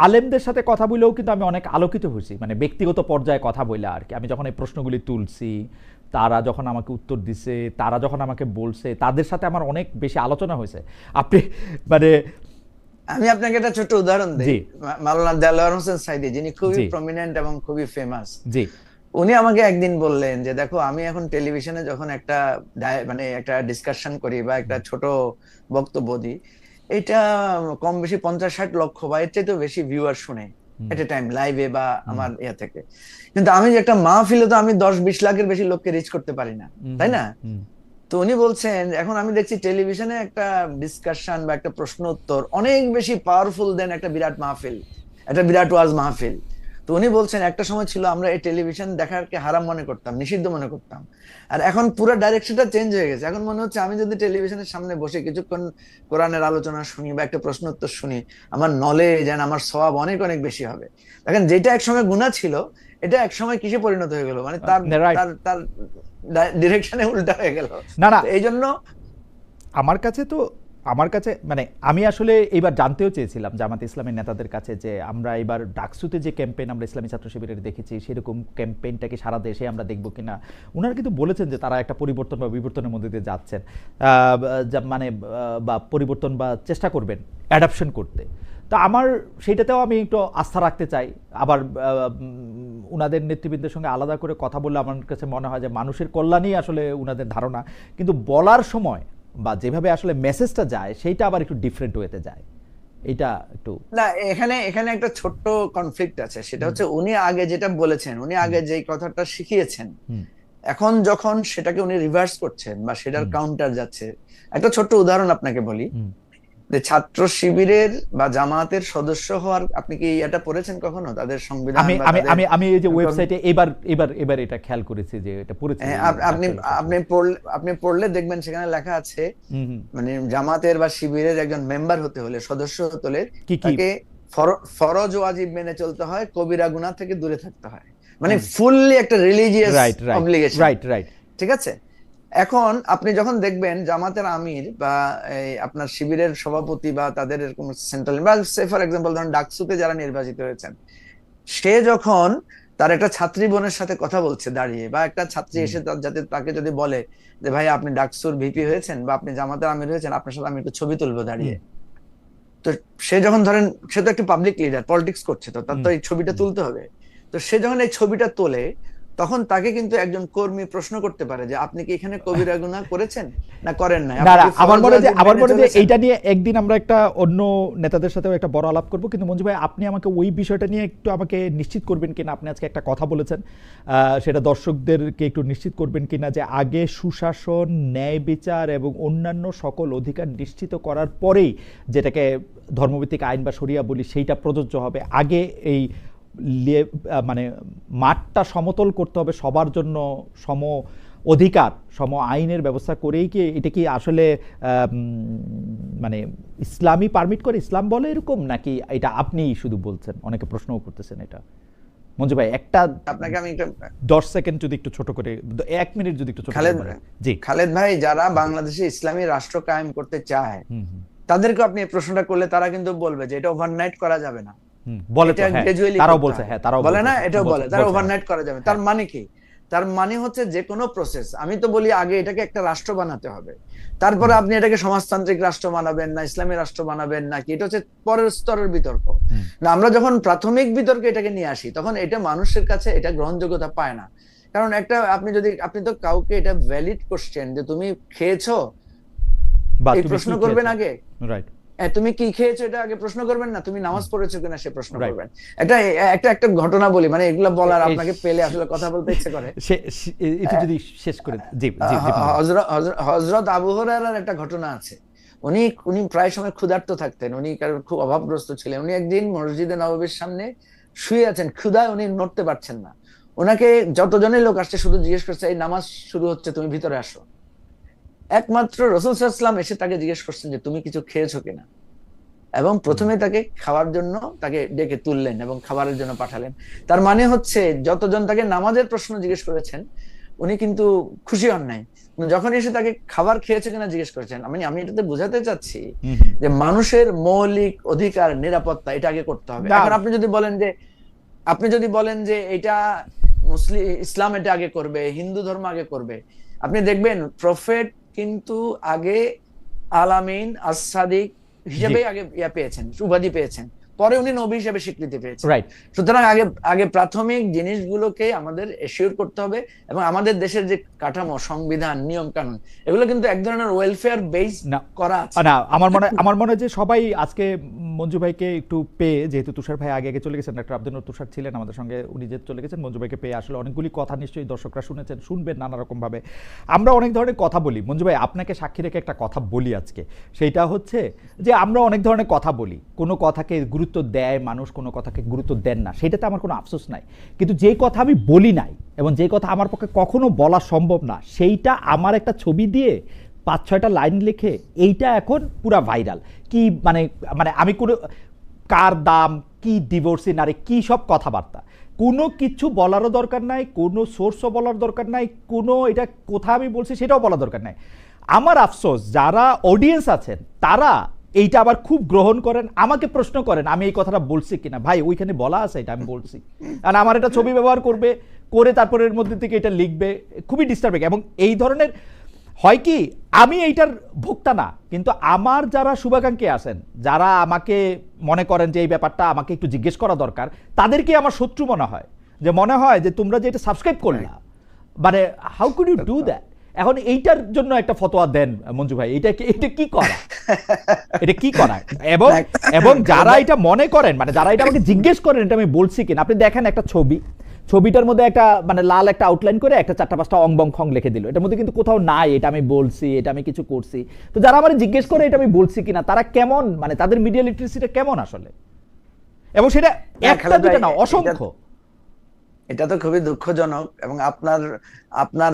আলেমদের সাথে কথা বলেও কিন্তু আমি অনেক আলোকিত হয়েছি, মানে ব্যক্তিগত পর্যায়ে কথা বলে আর কি। আমি যখন এই প্রশ্নগুলি তুলছি, তারা যখন আমাকে উত্তর দিছে, তারা যখন আমাকে বলছে, তাদের সাথে আমার অনেক বেশি আলোচনা হয়েছে। আপনি মানে আমি আপনাকে একটা ছোট উদাহরণ দিই। মাওলানা দেলোয়ার হোসেন সাইদি, যিনি খুবই প্রমিনেন্ট এবং খুবই ফেমাস, জি, উনি আমাকে একদিন বললেন যে দেখো, আমি এখন টেলিভিশনে যখন একটা মানে একটা ডিসকাশন করি বা একটা ছোট বক্তব্য দিই, এটা কম বেশি 50-60 লক্ষ বা এর চাইতেও বেশি ভিউয়ার শুনে এট এ টাইম, লাইভে বা আমার ইয়া থেকে। কিন্তু আমি যে একটা মাহফিলে তো আমি 10-20 লাখের বেশি লোককে রিচ করতে পারি না, তাই না? তো উনি বলছেন এখন আমি দেখছি টেলিভিশনে একটা ডিসকাশন বা একটা প্রশ্ন উত্তর অনেক বেশি পাওয়ারফুল দেন একটা বিরাট মাহফিল, একটা বিরাট ওয়াজ মাহফিল। তো উনি বলছেন একটা সময় ছিল আমরা এই টেলিভিশন দেখারকে হারাম মনে করতাম, নিষিদ্ধ মনে করতাম, আর এখন পুরো ডাইরেকশনটা চেঞ্জ হয়ে গেছে। এখন মনে হচ্ছে আমি যদি টেলিভিশনের সামনে বসে কিছুক্ষণ কোরআনের আলোচনা শুনি বা একটা প্রশ্ন উত্তর শুনি, আমার নলেজ এন্ড আমার সওয়াব অনেক অনেক বেশি হবে। দেখেন, যেটা একসময় গুনাহ ছিল, এটা একসময় কিসে পরিণত হয়ে গেল, মানে তার তার ডিরেকশনে উল্টা হয়ে গেল। না না, এই জন্য আমার কাছে মানে আমি আসলে এইবার জানতেও চেয়েছিলাম জামাত ইসলামের নেতাদের কাছে যে আমরা এবার ডাকসুতে যে ক্যাম্পেইন আমরা ইসলামী ছাত্র শিবিরের দেখেছি, সেরকম ক্যাম্পেইনটাকে সারা দেশে আমরা দেখব কিনা। ওনারা কিন্তু বলেছেন যে তারা একটা পরিবর্তন বা বিবর্তনের মধ্যে দিয়ে যাচ্ছেন, মানে বা পরিবর্তন বা চেষ্টা করবেন অ্যাডাপশন করতে। তা আমার সেইটাতেও আমি একটু আস্থা রাখতে চাই। আবার উনাদের নেতৃবৃন্দের সঙ্গে আলাদা করে কথা বললে আমার কাছে মনে হয় যে মানুষের কল্যাণই আসলে উনাদের ধারণা, কিন্তু বলার সময় বা যেভাবে আসলে মেসেজটা যায় সেইটা আবার একটু ডিফারেন্ট ওয়েতে যায়। এটা একটু না, এখানে একটা ছোট্ট কনফ্লিক্ট আছে। সেটা হচ্ছে উনি আগে যেটা বলেছেন, উনি আগে যেই কথাটা শিখিয়েছেন, এখন যখন সেটাকে উনি রিভার্স করছেন বা সেটার কাউন্টার যাচ্ছে। একটা ছোট্ট উদাহরণ আপনাকে বলি, যে ছাত্র শিবিরের বা জামাতের সদস্য হওয়ার, আপনি কি এটা পড়েছেন কখনো তাদের সংবিধান? আমি এই যে ওয়েবসাইটে এবার এটা খেয়াল করেছি যে এটা পড়েছি। আপনি পড়লে দেখবেন সেখানে লেখা আছে, মানে জামাতের বা শিবিরের একজন মেম্বার হতে হলে, সদস্য হতে হলে তাকে ফরজ ওয়াজিব মেনে চলতে হয়, কবিরা গুনাহ থেকে দূরে থাকতে হয়, মানে ফুললি একটা রিলিজিয়াস অবলিগেশন। রাইট, ঠিক আছে। এখন আপনি যখন দেখবেন জামাতের আমির বা আপনার শিবিরের সভাপতি বা তাদের এরকম সেন্ট্রাল বা সে ফর এক্সাম্পল ধরেন ডাকসুতে যারা নির্বাচিত হয়েছেন, সে যখন তার একটা ছাত্রী বোনের সাথে কথা বলছে দাঁড়িয়ে, বা একটা ছাত্রী এসে যাতে তাকে যদি বলে যে ভাই আপনি ডাকসুর ভিপি হয়েছেন বা আপনি জামাতের আমির হয়েছেন, আপনার সাথে আমি একটু ছবি তুলবো দাঁড়িয়ে, তো সে যখন ধরেন, সে তো একটা পাবলিক লিডার, পলিটিক্স করছে, তো তার তো এই ছবিটা তুলতে হবে। তো সে যখন এই ছবিটা তোলে, তখন তাকে কিন্তু একজন কর্মী প্রশ্ন করতে পারে যে আপনি কি এখানে কবিরা গুনাহ করেছেন না করেন নাই, না আপনি না, কি আমার ফরজ মনে হয় যে ওয়াজিব মেনে চলেছেন? এইটা নিয়ে একদিন আমরা একটা অন্য নেতাদের সাথেও একটা বড় আলাপ করব, কিন্তু মঞ্জু ভাই আপনি আমাকে ওই বিষয়টা নিয়ে একটু আমাকে নিশ্চিত করবেন কিনা, আপনি আজকে একটা কথা বলেছেন সেটা দর্শকদেরকে একটু নিশ্চিত করবেন কিনা যে আগে সুশাসন, ন্যায় বিচার এবং অন্যান্য সকল অধিকার নিশ্চিত করার পরেই যেটাকে ধর্মভিত্তিক আইন বা শরিয়া বলি সেইটা প্রযোজ্য হবে। আগে এই মানে মাঠটা সমতল করতে হবে, সবার জন্য সম অধিকার, সম আইনের ব্যবস্থা করেই কি এটা কি আসলে মানে ইসলামই পারমিট করে, ইসলাম বলে এরকম, নাকি এটা আপনি শুধু বলছেন? অনেকে প্রশ্নও করতেছেন এটা। মঞ্জু ভাই একটা আপনাকে আমি একটা 10 সেকেন্ড যদি একটু ছোট করে, 1 মিনিট যদি একটু ছোট করে খালেদ বলেন। জি। খালেদ ভাই, যারা বাংলাদেশে ইসলামী রাষ্ট্র কায়েম করতে চায় তাদেরকে আপনি এই প্রশ্নটা করলে তারা কিন্তু বলবে যে এটা ওভারনাইট করা যাবে না, বলে তো, এটা হ্যাঁ গ্রাজুয়ালি তারাও করতে বলছে, হবে। হ্যাঁ তারাও বলে না, বলছে, এটাও বলে, তারা বলছে, ওভারনাইট করা যাবে। তার মানে কি? তার মানে হচ্ছে যে কোনো প্রসেস, আমি তো বলি আগে এটাকে একটা রাষ্ট্র বানাতে হবে, তারপরে আপনি এটাকে সমাজতান্ত্রিক রাষ্ট্র বানাবেন না ইসলামী রাষ্ট্র বানাবেন নাকি, এটা হচ্ছে পরের স্তরের বিতর্ক। না, আমরা যখন প্রাথমিক বিতর্কে এটাকে নিয়ে আসি তখন এটা মানুষের কাছে এটা গ্রহণযোগ্যতা পায় না। কারণ একটা আপনি তো কাউকে এটা ভ্যালিড কোশ্চেন যে তুমি খেয়েছো এই প্রশ্ন করবেন আগে, রাইট? তুমি কি খেয়েছো এটা আগে প্রশ্ন করবেন না, তুমি নামাজ পড়েছো কিনা সে প্রশ্ন করবেন। একটা একটা একটা ঘটনা বলি, মানে এগুলো বলার আপনাকে পেলে আসলে কথা বলতে ইচ্ছে করে। এটা যদি শেষ করে, জি জি, হযরত আবু হুরায়রার একটা ঘটনা আছে। উনি প্রায় সময় ক্ষুধার্ত থাকতেন, উনি খুব অভাবগ্রস্ত ছিলেন। উনি একদিন মসজিদে নববীর সামনে শুয়ে আছেন, ক্ষুধায় উনি নড়তে পারছেন না। ওনাকে যতজনের লোক আসছে শুধু জিজ্ঞেস করছে এই নামাজ শুরু হচ্ছে, তুমি ভিতরে আসো। একমাত্র রাসূল সাল্লাল্লাহু আলাইহি ওয়াসাল্লাম এসে তাকে জিজ্ঞেস করছেন যে তুমি কিছু খেয়েছো কিনা, এবং প্রথমে তাকে খাওয়ার জন্য তাকে ডেকে তুললেন এবং খাবারের জন্য পাঠালেন। তার মানে হচ্ছে যতজন তাকে নামাজের প্রশ্ন জিজ্ঞেস করেছেন উনি কিন্তু খুশি হন নাই, যখন এসে তাকে খাবার খেয়েছে কিনা জিজ্ঞেস করেছেন। আমি এটাতে বোঝাতে চাচ্ছি যে মানুষের মৌলিক অধিকার, নিরাপত্তা এটা আগে করতে হবে। এখন আপনি যদি বলেন যে এটা ইসলাম এটা আগে করবে, হিন্দু ধর্ম আগে করবে, আপনি দেখবেন প্রফেট কিন্তু আগে আলামিন as-সাদিক হিসেবে আগে পেয়েছেন, উপাধি পেয়েছেন, পরে উনি নবী হিসেবে স্বীকৃতি পেয়েছেন। রাইট। সুতরাং আগে প্রাথমিক জিনিসগুলোকে আমাদের এশিওর করতে হবে, এবং আমাদের দেশের যে কাঠামো, সংবিধান, নিয়ম কানুন, এগুলো কিন্তু এক ধরনের ওয়েলফেয়ার বেস করা আছে। না, আমার মনে হয় যে সবাই আজকে মঞ্জু ভাইকে একটু পেয়ে, যেহেতু তুষার ভাই আগে চলে গেছেন, ডাক্তার আব্দুল নূর তুষার ছিলেন আমাদের সঙ্গে, উনি যে চলে গেছেন, মঞ্জু ভাইকে পেয়ে আসলে অনেকগুলি কথা নিশ্চয়ই দর্শকরা শুনেছেন, শুনবেন নানা রকম ভাবে। আমরা অনেক ধরনের কথা বলি। মঞ্জু ভাই, আপনাকে সাক্ষী রেখে একটা কথা বলি আজকে, সেইটা হচ্ছে যে আমরা অনেক ধরনের কথা বলি, কোনো কথাকে গুরুত্ব দেয় মানুষ, কোনো কথাকে গুরুত্ব দেন না, সেটাতে আমার কোনো আফসোস নাই। কিন্তু যেই কথা আমি বলি নাই এবং যেই কথা আমার পক্ষে কখনো বলা সম্ভব না, সেইটা আমার একটা ছবি দিয়ে 5-6টা লাইন লিখে এইটা এখন পুরা ভাইরাল। কি মানে আমি কোনো কার দাম, কি ডিভোর্সি নারী, কি সব কথাবার্তা, কোনো কিছু বলারও দরকার নাই, কোনো সোর্সও বলার দরকার নাই, কোনো এটা কোথায় আমি বলছি সেটাও বলার দরকার নাই। আমার আফসোস যারা অডিয়েন্স আছেন তারা এইটা আবার খুব গ্রহণ করেন, আমাকে প্রশ্ন করেন আমি এই কথাটা বলছি কিনা। ভাই ওইখানে বলা আছে এটা আমি বলছি, আর আমার এটা ছবি ব্যবহার করবে, করে তারপরে এর মধ্যে থেকে এটা লিখবে, খুবই ডিস্টার্বিং। এবং এই ধরনের হয় কি, আমি এইটার ভোক্তা না, কিন্তু আমার যারা শুভাকাঙ্ক্ষী আছেন, যারা আমাকে মনে করেন যে এই ব্যাপারটা আমাকে একটু জিজ্ঞেস করা দরকার, তাদেরকে আমার শত্রু মনে হয় যে তোমরা যে এটা সাবস্ক্রাইব করলা, মানে how could you do that. এখন এইটার জন্য একটা ফতোয়া দেন মঞ্জু ভাই, এটা কি করা, এটা কি করা? এবং যারা এটা মনে করেন, মানে যারা এটা আমাকে জিজ্ঞেস করেন এটা আমি বলছি কিনা, আপনি দেখেন একটা ছবিটার মধ্যে একটা মানে লাল একটা আউটলাইন করে একটা 4-5টা অং বং খং লিখে দিল, এটার মধ্যে কিন্তু কোথাও নাই এটা আমি বলছি, এটা আমি কিছু করছি। তো যারা আমার জিজ্ঞেস করে এটা আমি বলছি কিনা, তারা কেমন, মানে তাদের মিডিয়া লিটারেসিটা কেমন আসলে, এবং সেটা একটা দুটো না, অসংখ্য। এটা তো খুবই দুঃখজনক। এবং আপনার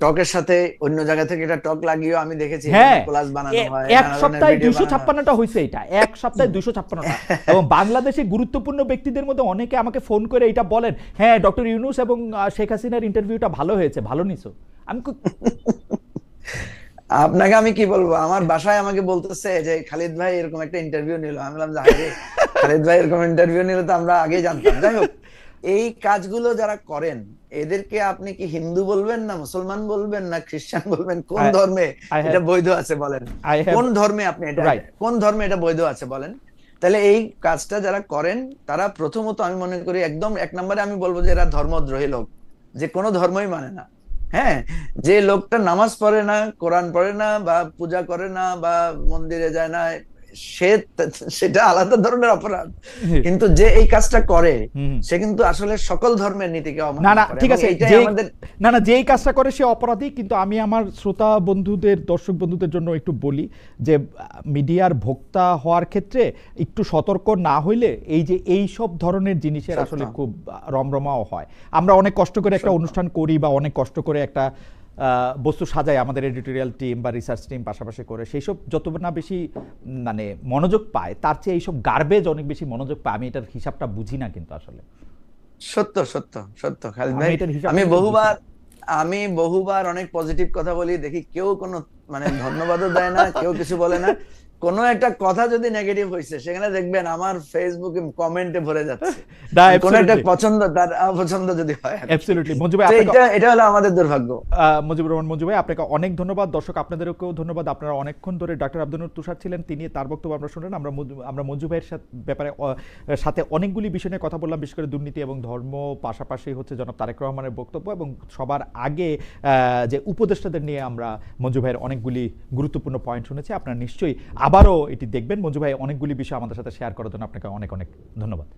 টকের সাথে অন্য জায়গা থেকে এটা টক লাগিয়েও আমি দেখেছি ক্লাস বানানো হয়, এক সপ্তাহে 256টা হয়েছে, এটা এক সপ্তাহে 256টা। এবং বাংলাদেশে গুরুত্বপূর্ণ ব্যক্তিদের মধ্যে অনেকে আমাকে ফোন করে এটা বলেন, হ্যাঁ ডক্টর ইউনূস এবং শেখ হাসিনার ইন্টারভিউটা ভালো হয়েছে, ভালো নিছো। আমি আপনাকে আমি কি বলবো, আমার বাসায় আমাকে বলতেছে যে খালিদ ভাই এরকম একটা ইন্টারভিউ নিল। আমি বললাম যে খালিদ ভাই এরকম ইন্টারভিউ নিল তো আমরা আগেই জানতাম। যাই হোক, এই কাজগুলো যারা করেন এদেরকে আপনি কি হিন্দু বলবেন না মুসলমান বলবেন না খ্রিস্টান বলবেন? কোন ধর্মে এটা বৈধ আছে বলেন? কোন ধর্মে আপনি এটা, কোন ধর্মে এটা বৈধ আছে বলেন? তাহলে এই কাজটা যারা করেন তারা প্রথমত আমি মনে করি একদম 1 নম্বরে আমি বলবো যে এরা ধর্মদ্রোহী লোক। যে কোনো ধর্মই মানে না। হ্যাঁ, যে লোকটা নামাজ পড়ে না, কোরআন পড়ে না, বা পূজা করে না, বা মন্দিরে যায় না, সে সেটা আলাদা ধরনের অপরাধ। কিন্তু যে এই কাজটা করে সে কিন্তু আসলে সকল ধর্মের নীতিকে না অমান্য না করে, ঠিক এবং আছে, এইটাই যে আমাদের। না না যেই কাজটা করে সে অপরাধী, কিন্তু আমি আমার শ্রোতা বন্ধুদের, দর্শক বন্ধুদের জন্য একটু বলি যে মিডিয়ার ভোক্তা হওয়ার ক্ষেত্রে একটু সতর্ক না হইলে এই যে এই সব ধরনের জিনিসের সত্য। আসলে খুব রমরমাও হয়। আমরা অনেক কষ্ট করে একটা সত্য। অনুষ্ঠান করি বা অনেক কষ্ট করে একটা বস্তু সাজাই, আমাদের এডিটোরিয়াল টিম বা রিসার্চ টিম পাশাপাশি করে, সেই সব যত না বেশি মানে মনোযোগ পায়, তার চেয়ে এইসব গার্বেজ অনেক বেশি মনোযোগ পায়। আমি এটার হিসাবটা বুঝি না কিন্তু আসলে। সত্য সত্য সত্য খালিদ আমি ভাই, এটার হিসাব আমি কিন্তু বহুবার বুঝি আমি বহুবার অনেক পজিটিভ কথা বলি, দেখি কেউ কোনো মানে ধন্যবাদও দেয় না, কেউ কিছু বলে না। কোনো একটা কথা যদি নেগেটিভ হয়েছে, সেখানে দেখবেন আমার ফেসবুকে কমেন্টে ভরে যাচ্ছে। না, কোনো একটা absolutely. পছন্দ, তার অপছন্দ যদি হয় আর কি। অ্যাবসলিউটলি মঞ্জু ভাই, তো আপনাকে এটা হলো আমাদের দুর্ভাগ্য। মুজিবুর রহমান মঞ্জু ভাই, আপনাকে অনেক ধন্যবাদ। দর্শক আপনাদেরকেও ধন্যবাদ। আপনারা অনেকক্ষণ ধরে ডক্টর আব্দুল নূর তুষার ছিলেন, তিনি তার বক্তব্য আমরা শুনলেন। আমরা মঞ্জু ভাইয়ের ব্যাপারে সাথে অনেকগুলি বিষয় নিয়ে কথা বললাম, বিশেষ করে দুর্নীতি এবং ধর্ম, পাশাপাশি হচ্ছে জনাব তারেক রহমানের বক্তব্য, এবং সবার আগে যে উপদেষ্টাদের নিয়ে আমরা মঞ্জু ভাইয়ের অনেকগুলি গুরুত্বপূর্ণ পয়েন্ট শুনেছি। আপনারা নিশ্চয়ই আবারও এটি দেখবেন। মঞ্জু ভাই অনেকগুলি বিষয় আমাদের সাথে শেয়ার করার জন্য আপনাকে অনেক অনেক ধন্যবাদ।